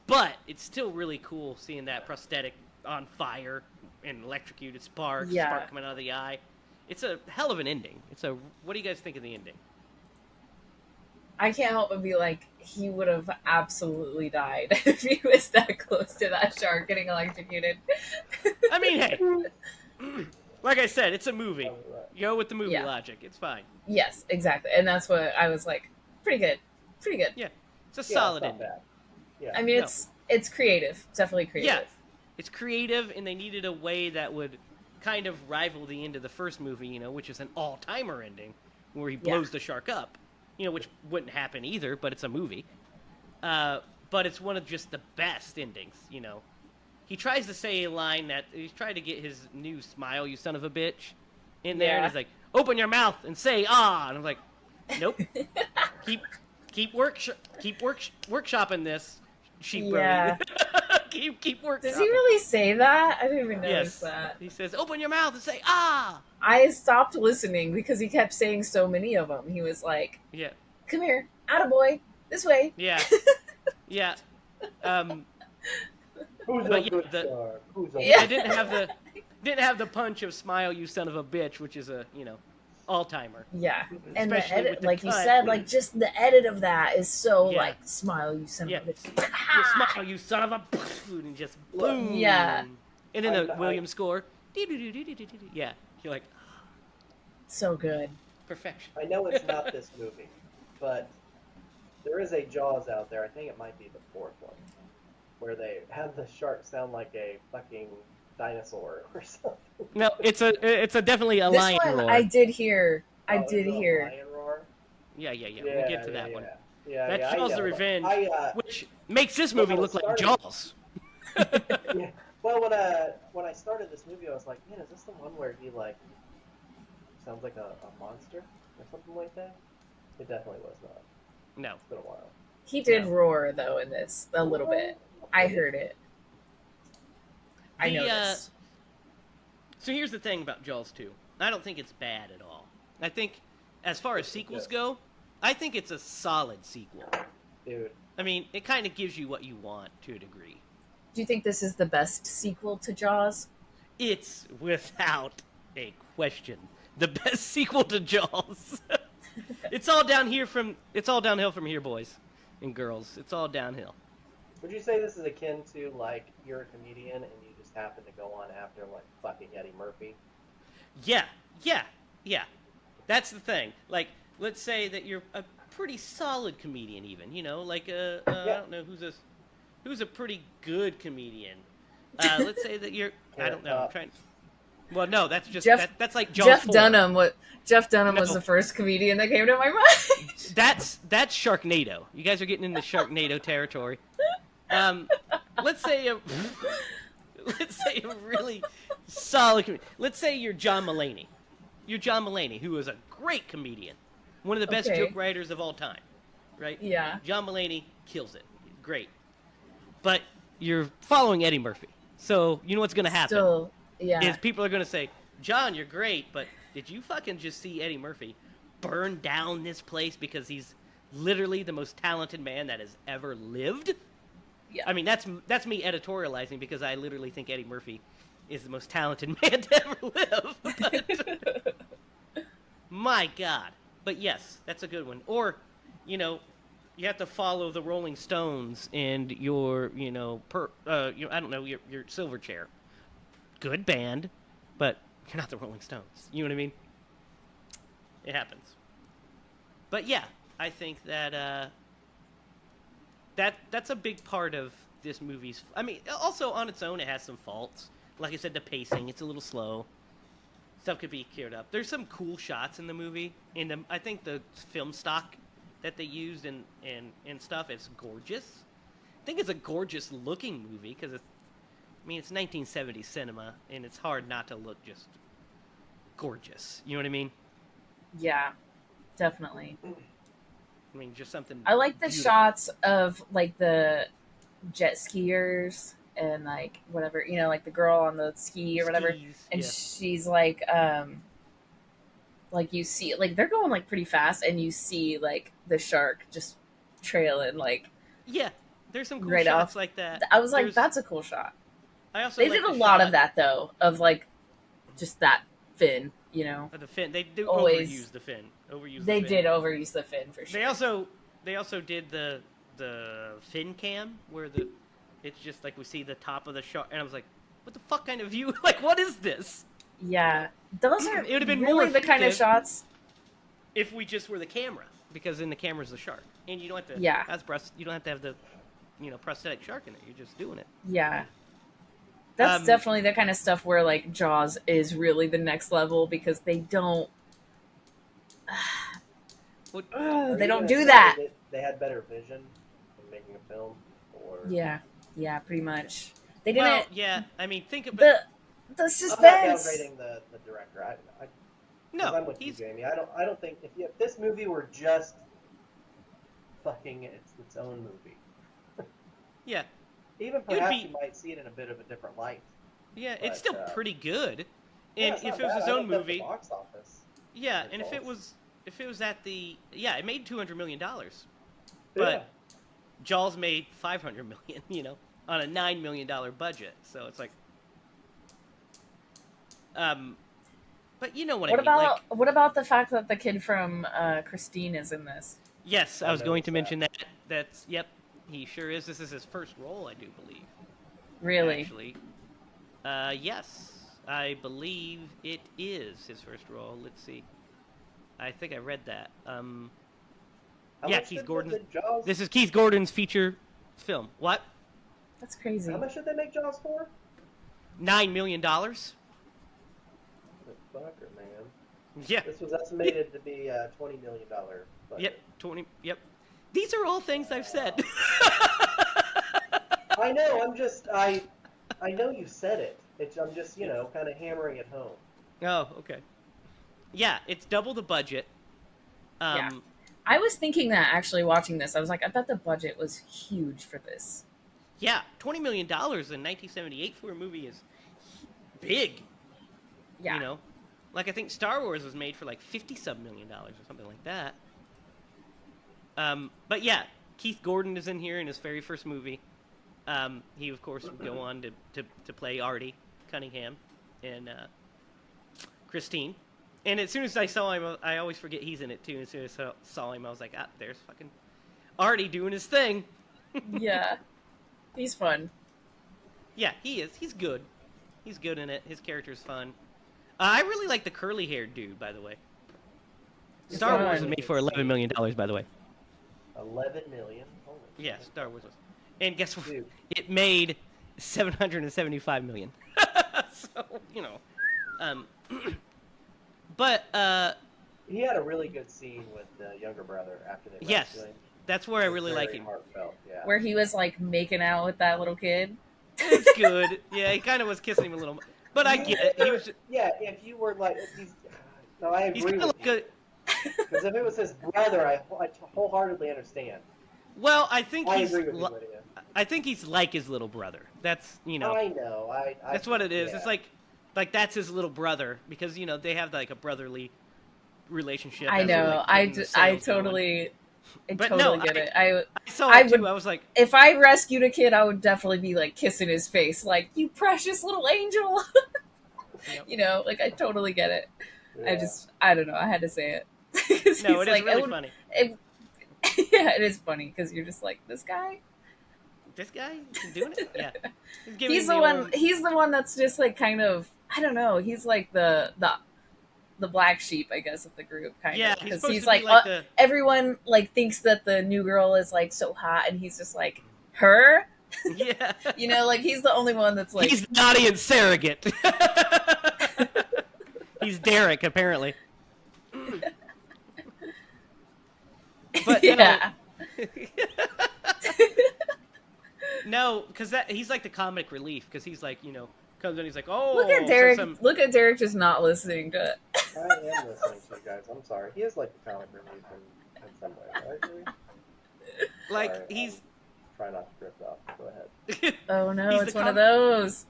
But it's still really cool seeing that prosthetic on fire and electrocuted sparks, Yeah. spark coming out of the eye. It's a hell of an ending. What do you guys think of the ending? I can't help but be like, he would have absolutely died if he was that close to that shark getting electrocuted. I mean, hey, like I said, it's a movie. Probably right. Go with the movie Yeah. logic. It's fine. Yes, exactly. And that's what I was like, pretty good. Pretty good. Yeah, it's a Yeah, solid it's not ending. bad. Yeah. I mean, No. it's creative. It's definitely creative. it's creative, and they needed a way that would kind of rival the end of the first movie, you know, which is an all-timer ending where he blows the shark up, you know, which wouldn't happen either, but it's a movie. But it's one of just the best endings, you know. He tries to say a line that he's trying to get his new smile, you son of a bitch, in there, and he's like, "Open your mouth and say ah," and I'm like, "Nope, keep workshopping this, sheep brody. keep workshopping." Does he really say that? I didn't even notice that. He says, "Open your mouth and say ah." I stopped listening because he kept saying so many of them. He was like, Yeah. "Come here, attaboy, this way." Yeah. Yeah. Who's But a yeah, good shark? Who's a Yeah. I didn't have the punch of "Smile, you son of a bitch," which is a, you know, all-timer. Yeah, and the Especially edit, with the like you cut. said, like just the edit of that is so Yeah. like, "Smile, you son Yeah. of a bitch." You smile, you son of a and just boom. Yeah. And then the I- Williams score. Yeah. You're like, So good. perfection. I know it's not this movie, but there is a Jaws out there. I think it might be the fourth one, where they have the shark sound like a fucking dinosaur or something. No, it's a definitely a This lion one roar. I did hear. I Oh, did is it a hear. lion roar? Yeah. We'll get to that one. Yeah, That's I Jaws know. the Revenge, I, which makes this well, movie when it look like started- Jaws. yeah. Well, when I started this movie, I was like, man, is this the one where he like sounds like a monster or something like that? It definitely was not. No. It's been a while. He did No. roar though in this a little bit. I heard it. I The, noticed. So here's the thing about Jaws 2. I don't think it's bad at all. I think, as far as sequels go, I think it's a solid sequel. Dude. I mean, it kind of gives you what you want to a degree. Do you think this is the best sequel to Jaws? It's, without a question, the best sequel to Jaws. It's all downhill from here, boys and girls. It's all downhill. Would you say this is akin to like you're a comedian and you just happen to go on after like fucking Eddie Murphy? Yeah. That's the thing. Like, let's say that you're a pretty solid comedian, even. You know, like I don't know who's a pretty good comedian. Let's say that you're. I don't know. I'm trying. Well, no, that's just that's like Jaws Jeff 4. Dunham. Jeff Dunham No. was the first comedian that came to my mind. That's Sharknado. You guys are getting into Sharknado territory. Let's say a really solid. Let's say you're John Mulaney. You're John Mulaney, who is a great comedian, one of the best joke writers of all time, right? Yeah. John Mulaney kills it. Great. But you're following Eddie Murphy, so you know what's going to happen. Still, yeah. Is people are going to say, John, you're great, but did you fucking just see Eddie Murphy burn down this place because he's literally the most talented man that has ever lived? Yeah. I mean, that's me editorializing because I literally think Eddie Murphy is the most talented man to ever live. But, my God. But yes, that's a good one. Or, you know, you have to follow the Rolling Stones and your, you know, I don't know, your Silverchair. Good band, but you're not the Rolling Stones. You know what I mean? It happens. But yeah, I think that that's a big part of this movie's. I mean, also on its own, it has some faults. Like I said, the pacing, it's a little slow. Stuff could be cleared up. There's some cool shots in the movie. I think the film stock that they used and stuff is gorgeous. I think it's a gorgeous looking movie because it's 1970s cinema, and it's hard not to look just gorgeous. You know what I mean? Yeah, definitely. I mean, just something. I like the beautiful. shots of like the jet skiers and like whatever, you know, like the girl on the ski or whatever, Skis, and yeah. she's like you see, like they're going like pretty fast, and you see like the shark just trailing like Yeah, there's some cool right shots off. like that. I was like, There's- that's a cool shot. I also They like did a the lot shot of that though, of like just that fin, you know. of the fin. They do Always- overuse the fin. They the fin. did overuse the fin for sure. They also did the fin cam where it's just like we see the top of the shark, and I was like, what the fuck kind of view? Like, what is this? Yeah, those are It would've been really more the kind of effective. shots. If we just were the camera, because in the camera's the shark, and you don't have to. Yeah. You don't have to have the, prosthetic shark in it. You're just doing it. Yeah, That's definitely the kind of stuff where like Jaws is really the next level because they don't What, Are they you don't gonna do say that. that they had better vision in making a film, or Yeah, yeah, pretty much. They well, didn't yeah. I mean, think about the I'm not suspense. downgrading the director. Because no. I'm with you, He's Jamie. I don't think if this movie were just fucking its own movie, yeah. even It would perhaps you be might see it in a bit of a different light. yeah. It's But still pretty good. yeah, And it's if not it was bad. his I own looked up the movie, box office yeah. And results. if it was at the yeah, it made $200 million, Yeah, but Jaws made $500 million. On a $9 million budget. So it's like um, but you know what I mean. Like What about the fact that the kid from Christine is in this? yes, I I was going to noticed that. mention that. That's yep. He sure is. This is his first role, I do believe. Really? Actually, yes, I believe it is his first role. Let's see. I think I read that. How Yeah, much Keith did Gordon. the Jaws? This is Keith Gordon's feature film. What? That's How crazy. much did they make Jaws for? $9 million. The fucker, man. Yeah. This was estimated to be a $20 million budget. Yep. 20. Yep. These are all things I've said. I know. I know you said it. I'm just kind of hammering it home. Oh, okay. Yeah, it's double the budget. Yeah. I was thinking that actually watching this. I was like, I bet the budget was huge for this. Yeah, $20 million in 1978 for a movie is big. Yeah. Like I think Star Wars was made for like $50-some million or something like that. But yeah, Keith Gordon is in here in his very first movie. He of course would go on to play Artie Cunningham in Christine. And as soon as I saw him, I always forget he's in it too. As soon as I saw him, I was like, ah, there's fucking Artie doing his thing. Yeah. He's fun. Yeah, he is. He's good. He's good in it. His character's fun. I really like the curly-haired dude, by the way. Star fun. Wars was made for $11 million, by the way. 11 million. Holy Yeah, shit. Star Wars was. And guess what? Dude. It made $775 million. So, but, He had a really good scene with the younger brother after they yes, rescued him. that's where I It was really very like him. Heartfelt, yeah. Where he was like making out with that little kid. It's good. Yeah, he kind of was kissing him a little. But I get it. He was. Yeah, if you were like, no, I He's agree kind of with like you. a. Because if it was his brother, I wholeheartedly understand. Well, I think I he's. agree with you, Lydia. I think he's like his little brother. That's I know. That's what it is. Yeah. It's like that's his little brother because they have like a brotherly relationship. I as they're, know. like, I getting the sales going. totally But totally no, get it. I saw I it too. would- I was like, If I rescued a kid, I would definitely be like kissing his face, like, you precious little angel. Yep. Like I totally get it. Yeah. I don't know. I had to say it. no, it is really funny. Yeah, it is funny because you're just like, this guy. This guy is doing it. Yeah, He's the one. He's the one that's just like kind of. I don't know. He's like the black sheep, I guess, of the group, kind Yeah, of. he's Because supposed he's to be like, like the. everyone like thinks that the new girl is like so hot, and he's just like, her. Yeah. Like he's the only one that's like. He's the audience surrogate. He's Derek, apparently. But yeah. no, because he's like the comic relief. Because he's like, comes in, he's like, oh, Look at so Derek. Look at Derek just not listeing to it. I am listening to you guys. I'm sorry. He is like the comic relief in some ways, right? Julie? like Sorry, he's. Try not to drift off. Go ahead. Oh no, He's it's the one of those.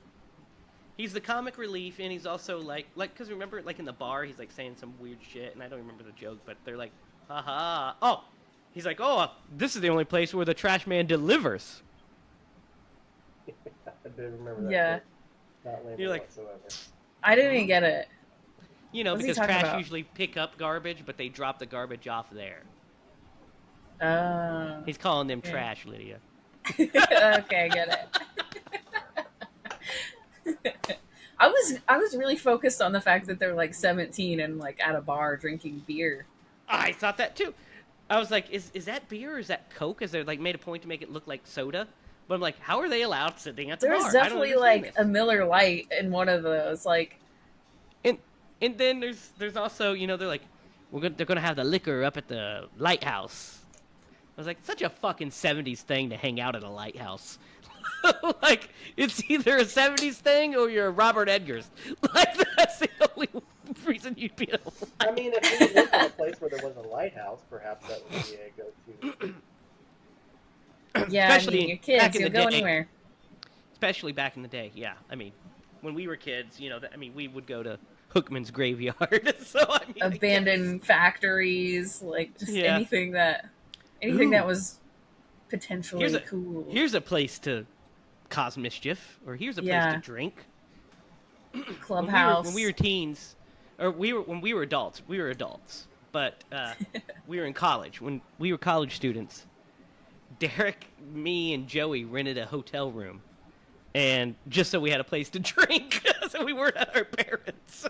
He's the comic relief, and he's also like, because remember, like in the bar, he's like saying some weird shit, and I don't remember the joke, but they're like, haha. Oh, he's like, oh, this is the only place where the trash man delivers. I do remember that. Yeah. Not lame You're like- whatsoever. I didn't even get it. What's he Because talking trash about? usually pick up garbage, but they drop the garbage off there. Oh. He's calling them Yeah. trash, Lydia. Okay, I get it. I was really focused on the fact that they're like 17 and like at a bar drinking beer. I thought that too. I was like, is that beer or is that Coke? Is they like made a point to make it look like soda? But I'm like, how are they allowed sitting at the There's bar? definitely I don't understand like this. a Miller Lite in one of those. Like, And and then there's also, they're like, they're gonna have the liquor up at the lighthouse. I was like, such a fucking 70s thing to hang out at a lighthouse. Like, it's either a 70s thing or you're Robert Edgers. Like, that's the only reason you'd be at a I mean, if we lived in a place where there was a lighthouse, perhaps that would be a go-to. yeah, I mean, especially your back kids, in the you'll go day. anywhere. Especially back in the day, yeah. I mean, when we were kids, we would go to Hookman's graveyard. So I mean, I guess. Abandoned factories, like just Yeah. anything that Ooh. was potentially Here's a cool. here's a place to cause mischief, or here's a place Yeah. to drink. Clubhouse. When we were teens, or when we were adults, but we were in college. When we were college students, Derek, me, and Joey rented a hotel room, and just so we had a place to drink, so we weren't at our parents.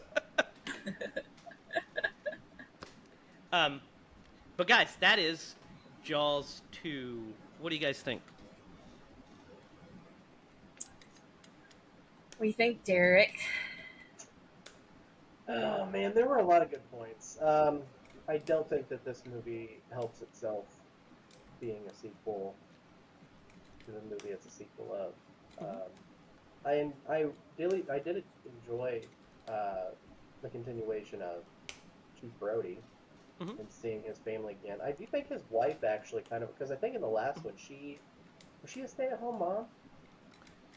But guys, that is Jaws 2. What do you guys think? What do you think, Derek? Oh man, there were a lot of good points. I don't think that this movie helps itself being a sequel to the movie it's a sequel of. I did enjoy the continuation of Chief Brody Mhm. and seeing his family again. I do think his wife actually kind of, because I think in the last one was she a stay-at-home mom?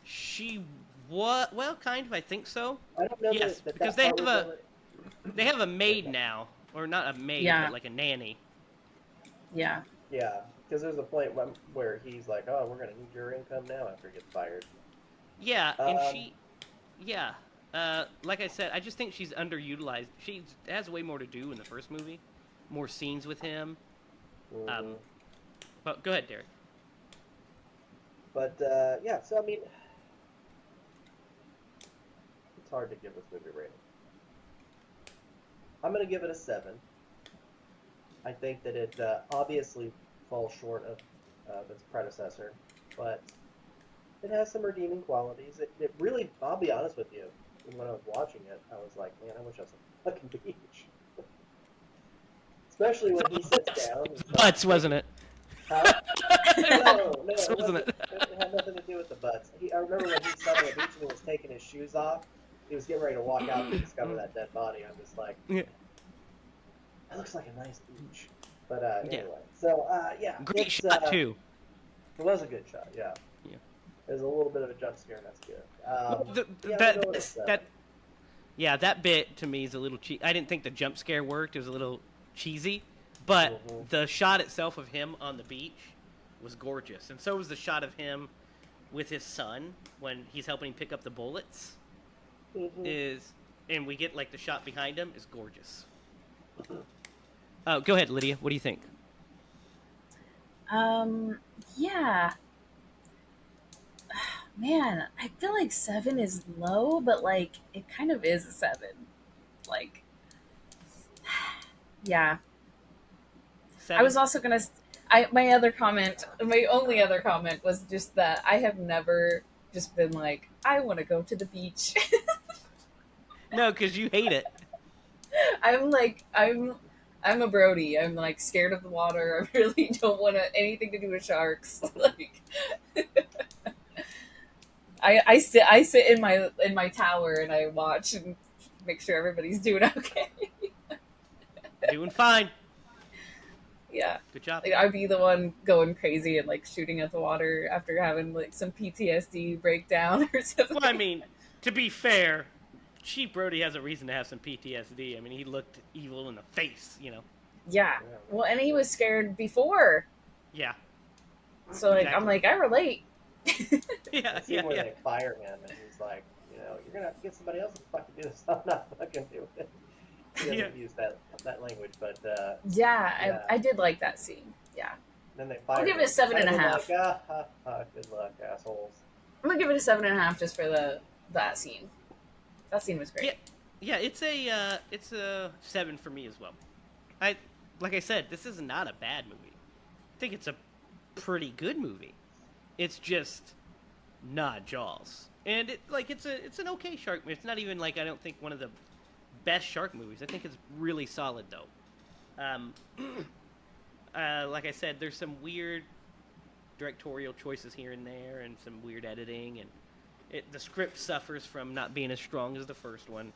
She what? Well, kind of. I think so. I don't know Yes, that because part was really- they have a maid now, or not a maid, Yeah. but like a nanny. Yeah. Yeah, because there's a point where he's like, "Oh, we're gonna need your income now after he gets fired." Yeah, and Um, yeah. Like I said, I just think she's underutilized. She has way more to do in the first movie, more scenes with him. mhm. But go ahead, Derek. But yeah, so I mean, it's hard to give this movie a rating. I'm gonna give it a 7. I think that it obviously falls short of its predecessor, but it has some redeeming qualities. It really, I'll be honest with you, when I was watching it, I was like, man, I wish I was on a fucking beach. Especially when he sits down. And Butts, wasn't it? Huh? No, it Butts, wasn't wasn't. it? It had nothing to do with the butts. I remember when he sat on the beach and he was taking his shoes off. He was getting ready to walk out and discover that dead body. I'm just like, Yeah. that looks like a nice beach. But Yeah. anyway, so yeah, Great it's, shot too. It was a good shot. Yeah. Yeah. There's a little bit of a jump scare, and that's good. Yeah, That I'm going with a that yeah, that bit to me is a little cheap. I didn't think the jump scare worked. It was a little cheesy, but Mhm. the shot itself of him on the beach was gorgeous, and so was the shot of him with his son when he's helping him pick up the bullets. Mhm. And we get like the shot behind him is gorgeous. Oh, go ahead, Lydia. What do you think? Yeah. Man, I feel like 7 is low, but like it kind of is a 7. Like, yeah. 7? I was also gonna. My only other comment was just that I have never just been like, I want to go to the beach. No, because you hate it. I'm a Brody. I'm like scared of the water. I really don't want anything to do with sharks. Like, I sit in my tower and I watch and make sure everybody's doing okay. Doing fine. Yeah. Good job. Like, I'd be the one going crazy and like shooting at the water after having like some PTSD breakdown or something. Well, I mean, to be fair, Chief Brody has a reason to have some PTSD. I mean, he looked evil in the face, Yeah. Yeah. Well, and he was scared before, Yeah. so like Exactly. I'm like, I relate. Yeah, I see yeah, where yeah. they fire him, and he's like, you're gonna have to get somebody else to fucking do this. I'm not fucking doing it. He doesn't Yeah. use that language, but Yeah, Yeah. I did like that scene. Yeah, then they fire. I'll give it a 7.5. Like, good luck, assholes. I'm gonna give it a 7.5 just for that scene. That scene was great. Yeah, it's a 7 for me as well. Like I said, this is not a bad movie. I think it's a pretty good movie. It's just not Jaws. And it's an okay shark movie. It's not even like I don't think one of the best shark movies. I think it's really solid though. Um, like I said, there's some weird directorial choices here and there, and some weird editing, and the script suffers from not being as strong as the first one,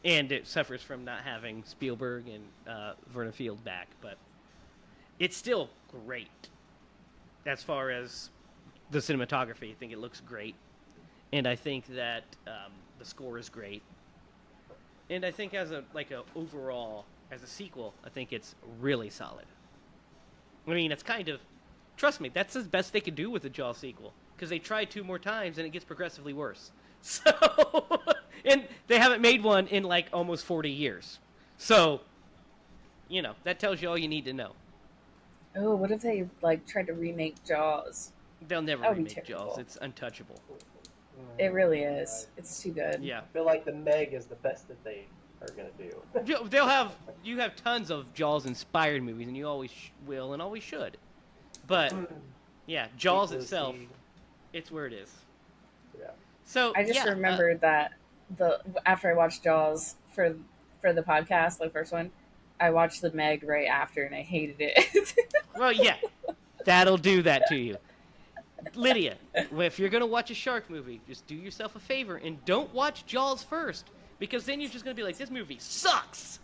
and it suffers from not having Spielberg and Verna Field back. But it's still great as far as the cinematography. I think it looks great, and I think that the score is great, and I think as a overall as a sequel, I think it's really solid. I mean, it's kind of, trust me, that's the best they could do with the Jaws sequel, because they tried 2 more times and it gets progressively worse. So, and they haven't made one in like almost 40 years. So, that tells you all you need to know. Oh, what if they like tried to remake Jaws? They'll never That would be remake terrible. Jaws. It's untouchable. It really is. It's too good. Yeah. I feel like the Meg is the best that they are gonna do. You have tons of Jaws inspired movies, and you always will and always should. But yeah, Jaws itself, it's where it is. Yeah. So I just remembered that after I watched Jaws for the podcast, the first one, I watched the Meg right after and I hated it. Well, yeah, that'll do that to you. Lydia, if you're gonna watch a shark movie, just do yourself a favor and don't watch Jaws first, because then you're just gonna be like, this movie sucks.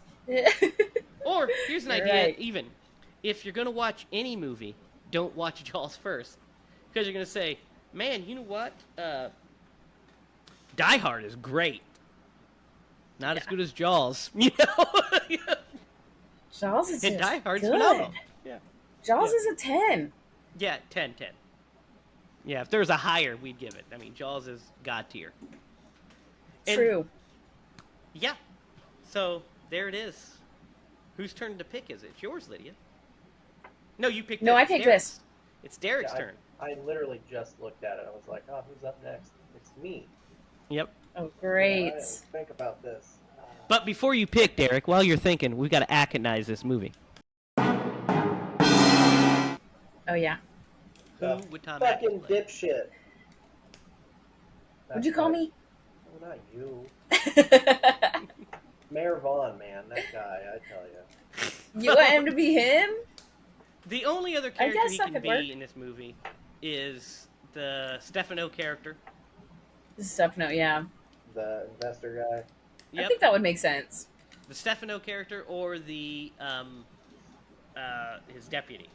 Or here's an idea, right. even if you're gonna watch any movie, don't watch Jaws first, because you're gonna say, man, you know what? Die Hard is great. Not as good as Jaws, Jaws is And just Die Hard's good. phenomenal. Yeah. Jaws Yeah. is a 10. Yeah, 10. Yeah, if there was a higher, we'd give it. I mean, Jaws is God tier. And- True. Yeah. So, there it is. Whose turn to pick is it? It's yours, Lydia. No, you picked No, this. I picked Derek's. this. It's Derek's Yeah, turn. I literally just looked at it. I was like, oh, who's up next? It's me. Yep. Oh, Yeah, great. I didn't think about this. But before you pick, Derek, while you're thinking, we've got to aconize this movie. Oh, yeah. Who The would Tom fucking Hanks play? dipshit. Would you call me? Oh, not you. Mayor Vaughn, man, that guy, I tell you. You want him to be him? The only other I character guess he that can could be work. in this movie is the Stefano character. Stefano, yeah. The investor guy. Yep. I think that would make sense. The Stefano character or the his deputy.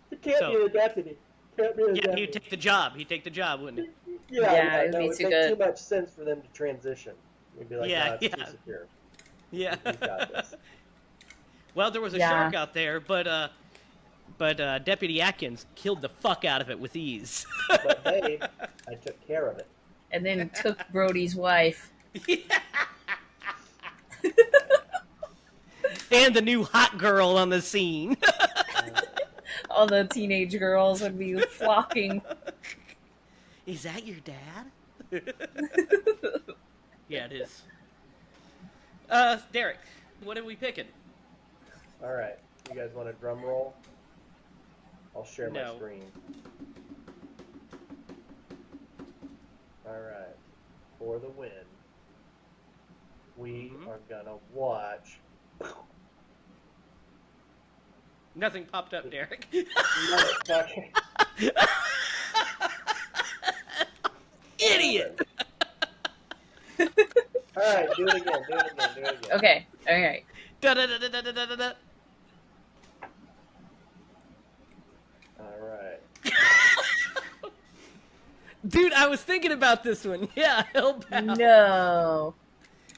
He can't So- be the deputy. Can't be the Yeah, deputy. he'd take the job. He'd take the job, wouldn't he? Yeah, it would no, be it would too make good. too much sense for them to transition. We'd be like, Yeah, no, it's yeah. too secure. Yeah. We've got this. Well, there was a Yeah. shark out there, but Deputy Atkins killed the fuck out of it with ease. But hey, I took care of it. And then took Brody's wife. And the new hot girl on the scene. All the teenage girls would be flocking. Is that your dad? Yeah, it is. Derek, what are we picking? All right, you guys want a drum roll? I'll share my No. screen. All right, for the win, we Mhm. are gonna watch. Nothing popped up, Derek. Motherfucker. Idiot! All right, do it again. Okay, alright. Da-da-da-da-da-da-da-da. All right. Dude, I was thinking about this one. Yeah, Hellbound. No.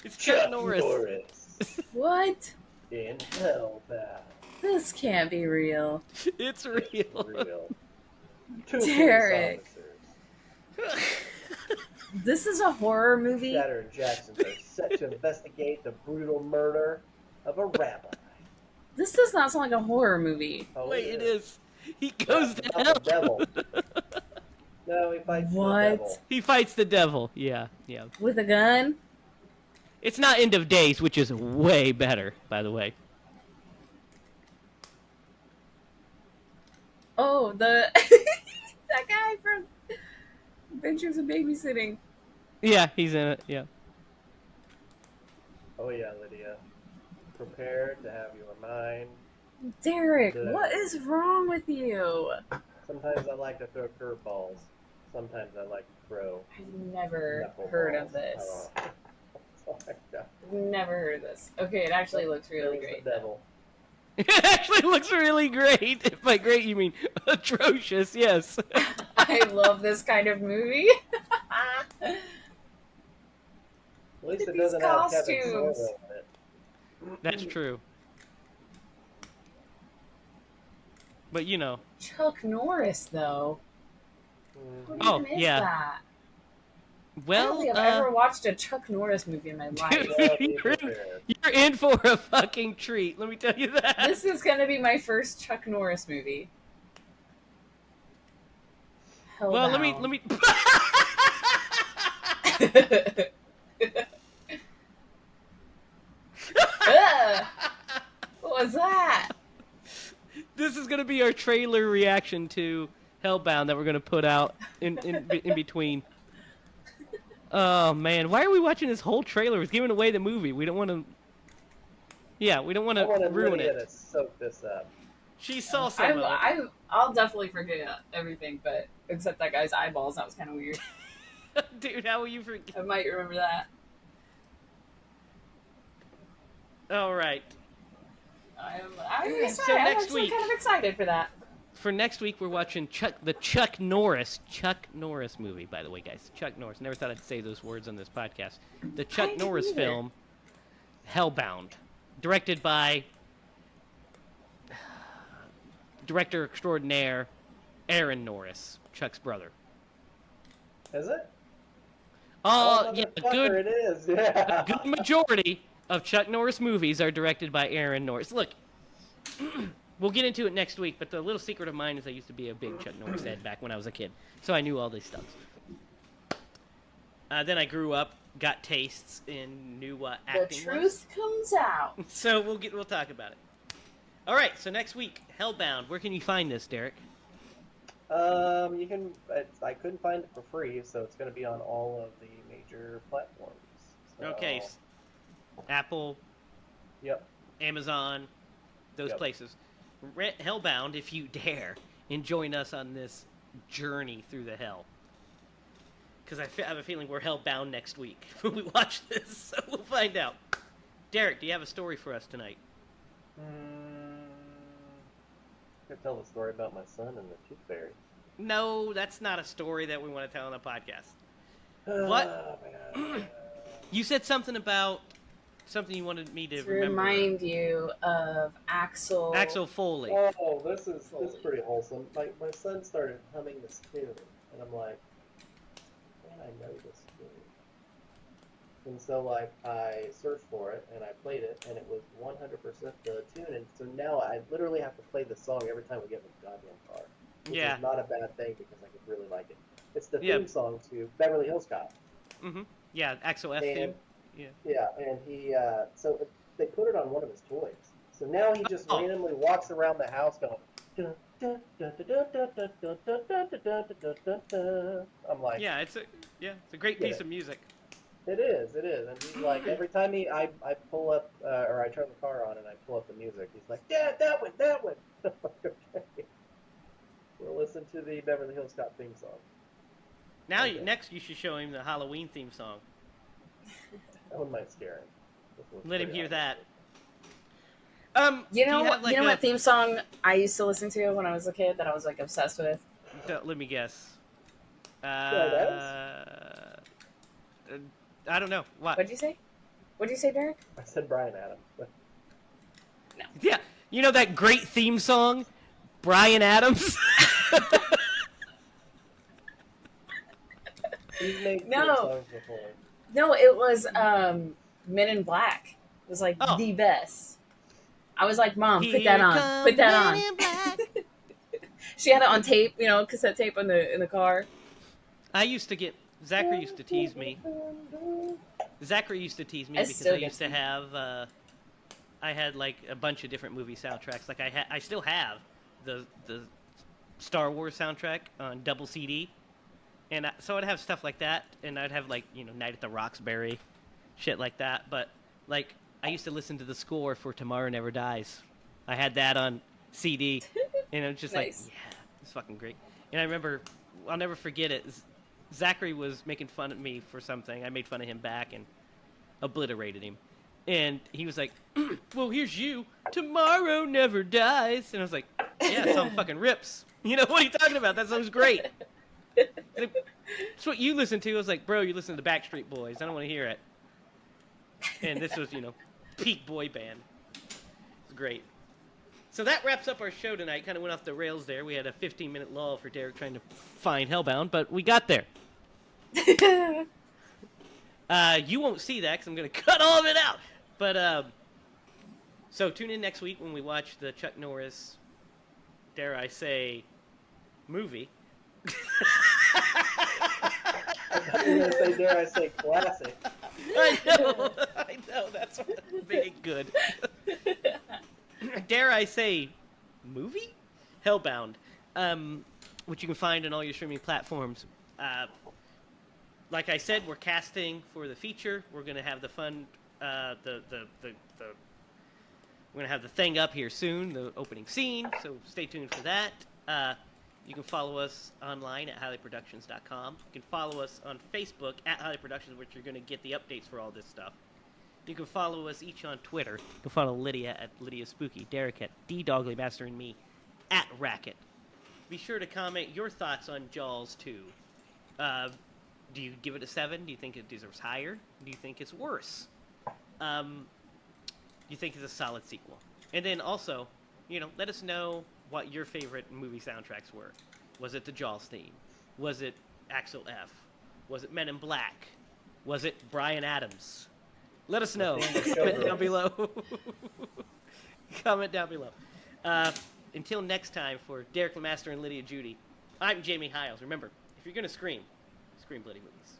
It's Chuck Norris. What? In Hellbound. This can't be real. It's real. Real. Two Derek. police officers, This is a horror movie? Shatter and Jackson, are set to investigate the brutal murder of a rabbi. This does not sound like a horror movie. Oh, Wait, it is. He goes to Not hell. the devil. No, he fights What? the devil. He fights the devil. Yeah. With a gun? It's not End of Days, which is way better, by the way. Oh, the Adventures in Babysitting. Yeah, he's in it. Yeah. Oh yeah, Lydia. Prepared to have your mind. Derek, blown. what is wrong with you? Sometimes I like to throw curveballs. Sometimes I like to throw I've never heard knuckleballs. of this. Oh my god. Never heard of this. Okay, it actually looks There really was great. the devil. It actually looks really great. If by great you mean atrocious, yes. I love this kind of movie. At least at it these doesn't have Kevin costumes. Sorbo in it. That's true. But you know. Chuck Norris, though. Mhm. What Oh, even is yeah. that? I don't Well, think I've ever watched a Chuck Norris movie in my life. Well, be you're, prepared. you're in for a fucking treat. Let me tell you that. This is gonna be my first Chuck Norris movie. Well, let me. Ugh, what was that? This is gonna be our trailer reaction to Hellbound that we're gonna put out in between. Oh man, why are we watching this whole trailer? It's giving away the movie. We don't want to. Yeah, we don't want I to wanted ruin Lydia it. to soak this up. She saw some of it. I'll definitely forget everything, but except that guy's eyeballs. That was kind of weird. Dude, how will you forget? I might remember that. All right. I'm So next actually week- kind of excited for that. For next week, we're watching the Chuck Norris movie. By the way, guys, Chuck Norris. Never thought I'd say those words on this podcast. The Chuck didn't Norris either. film, Hellbound, directed by director extraordinaire Aaron Norris, Chuck's brother. Is it? Yeah, a Motherfucker, it is. Yeah. good majority of Chuck Norris movies are directed by Aaron Norris. Look, we'll get into it next week, but the little secret of mine is I used to be a big Chuck Norris head back when I was a kid, so I knew all these stuff. Then I grew up, got tastes, and knew what The acting truth comes out. was. So we'll talk about it. All right, so next week, Hellbound. Where can you find this, Derek? You can. I couldn't find it for free, so it's going to be on all of the major platforms. So, Okay, Apple, Yep. Amazon, those Yep. places. Rent Hellbound if you dare, and join us on this journey through the hell. Because I have a feeling we're hellbound next week when we watch this, so we'll find out. Derek, do you have a story for us tonight? I could tell the story about my son and the tooth fairy. No, that's not a story that we want to tell on the podcast. What? Oh, man. You said something about something you wanted me to To remember. remind you of Axel. Axel Foley. Oh, this is pretty wholesome. My son started humming this tune, and I'm like, man, I know this tune. And so like I searched for it and I played it, and it was 100% the tune. And so now I literally have to play the song every time we get in the goddamn car. Which Yeah. is not a bad thing because I could really like it. It's the Yeah. theme song to Beverly Hills Cop. Mm-hmm. Yeah, Axel F. And- theme. Yeah. Yeah, and he they put it on one of his toys. So now he just Oh. randomly walks around the house going. I'm like, Yeah, it's a great piece of music. it is, and he's like, every time I pull up or I turn the car on and I pull up the music, he's like, Dad, that one. I'm like, okay. We'll listen to the Beverly Hills Cop theme song. Now, Okay. Next you should show him the Halloween theme song. That one might scare him. This one's Let him pretty hear that. obvious. You do know, have, like, you know a- what theme song I used to listen to when I was a kid that I was like obsessed with? Let me guess. Yeah, I don't know. What? What'd you say? What'd you say, Derek? I said Brian Adams. But Yeah, you know that great theme song, Brian Adams. he's made No. good songs before. No, it was Men in Black. It was like Oh. the best. I was like, Mom, put Here that on. come Put that Men on. in Black. She had it on tape, cassette tape in the car. I used to get. Zachary used to tease me. Zachary used to tease me It because still I used gets to have. I had like a bunch of different movie soundtracks. Like I still have the Star Wars soundtrack on double CD. And so I'd have stuff like that, and I'd have like Night at the Roxbury, shit like that. But like I used to listen to the score for Tomorrow Never Dies. I had that on CD, and it was just like, Nice. yeah, it's fucking great. And I remember, I'll never forget it. Zachary was making fun of me for something. I made fun of him back and obliterated him. And he was like, well, here's you. Tomorrow Never Dies. And I was like, yeah, that song fucking rips. What are you talking about? That song's great. It's what you listen to. I was like, bro, you listen to the Backstreet Boys. I don't want to hear it. And this was, peak boy band. It's great. So that wraps up our show tonight. Kind of went off the rails there. We had a 15-minute lull for Derek trying to find Hellbound, but we got there. You won't see that because I'm going to cut all of it out. But, so tune in next week when we watch the Chuck Norris, dare I say, movie. You're gonna say, dare I say, classic. I know, that's what made it good. Dare I say, movie? Hellbound, which you can find on all your streaming platforms. Like I said, we're casting for the feature. We're gonna have the fun, we're gonna have the thing up here soon, the opening scene. So stay tuned for that. You can follow us online at HiLaProductions.com. You can follow us on Facebook at HiLa Productions, which you're going to get the updates for all this stuff. You can follow us each on Twitter. You can follow Lydia at Lydia Spooky, Derek at DDoglyMaster, and me at Racket. Be sure to comment your thoughts on Jaws 2. Do you give it a 7? Do you think it deserves higher? Do you think it's worse? Do you think it's a solid sequel? And then also, let us know what your favorite movie soundtracks were. Was it the Jaws theme? Was it Axel F? Was it Men in Black? Was it Bryan Adams? Let us know. Comment down below. Comment down below. Until next time, for Derek Lemaster and Lydia Judy, I'm Jamie Hiles. Remember, if you're going to scream bloody movies.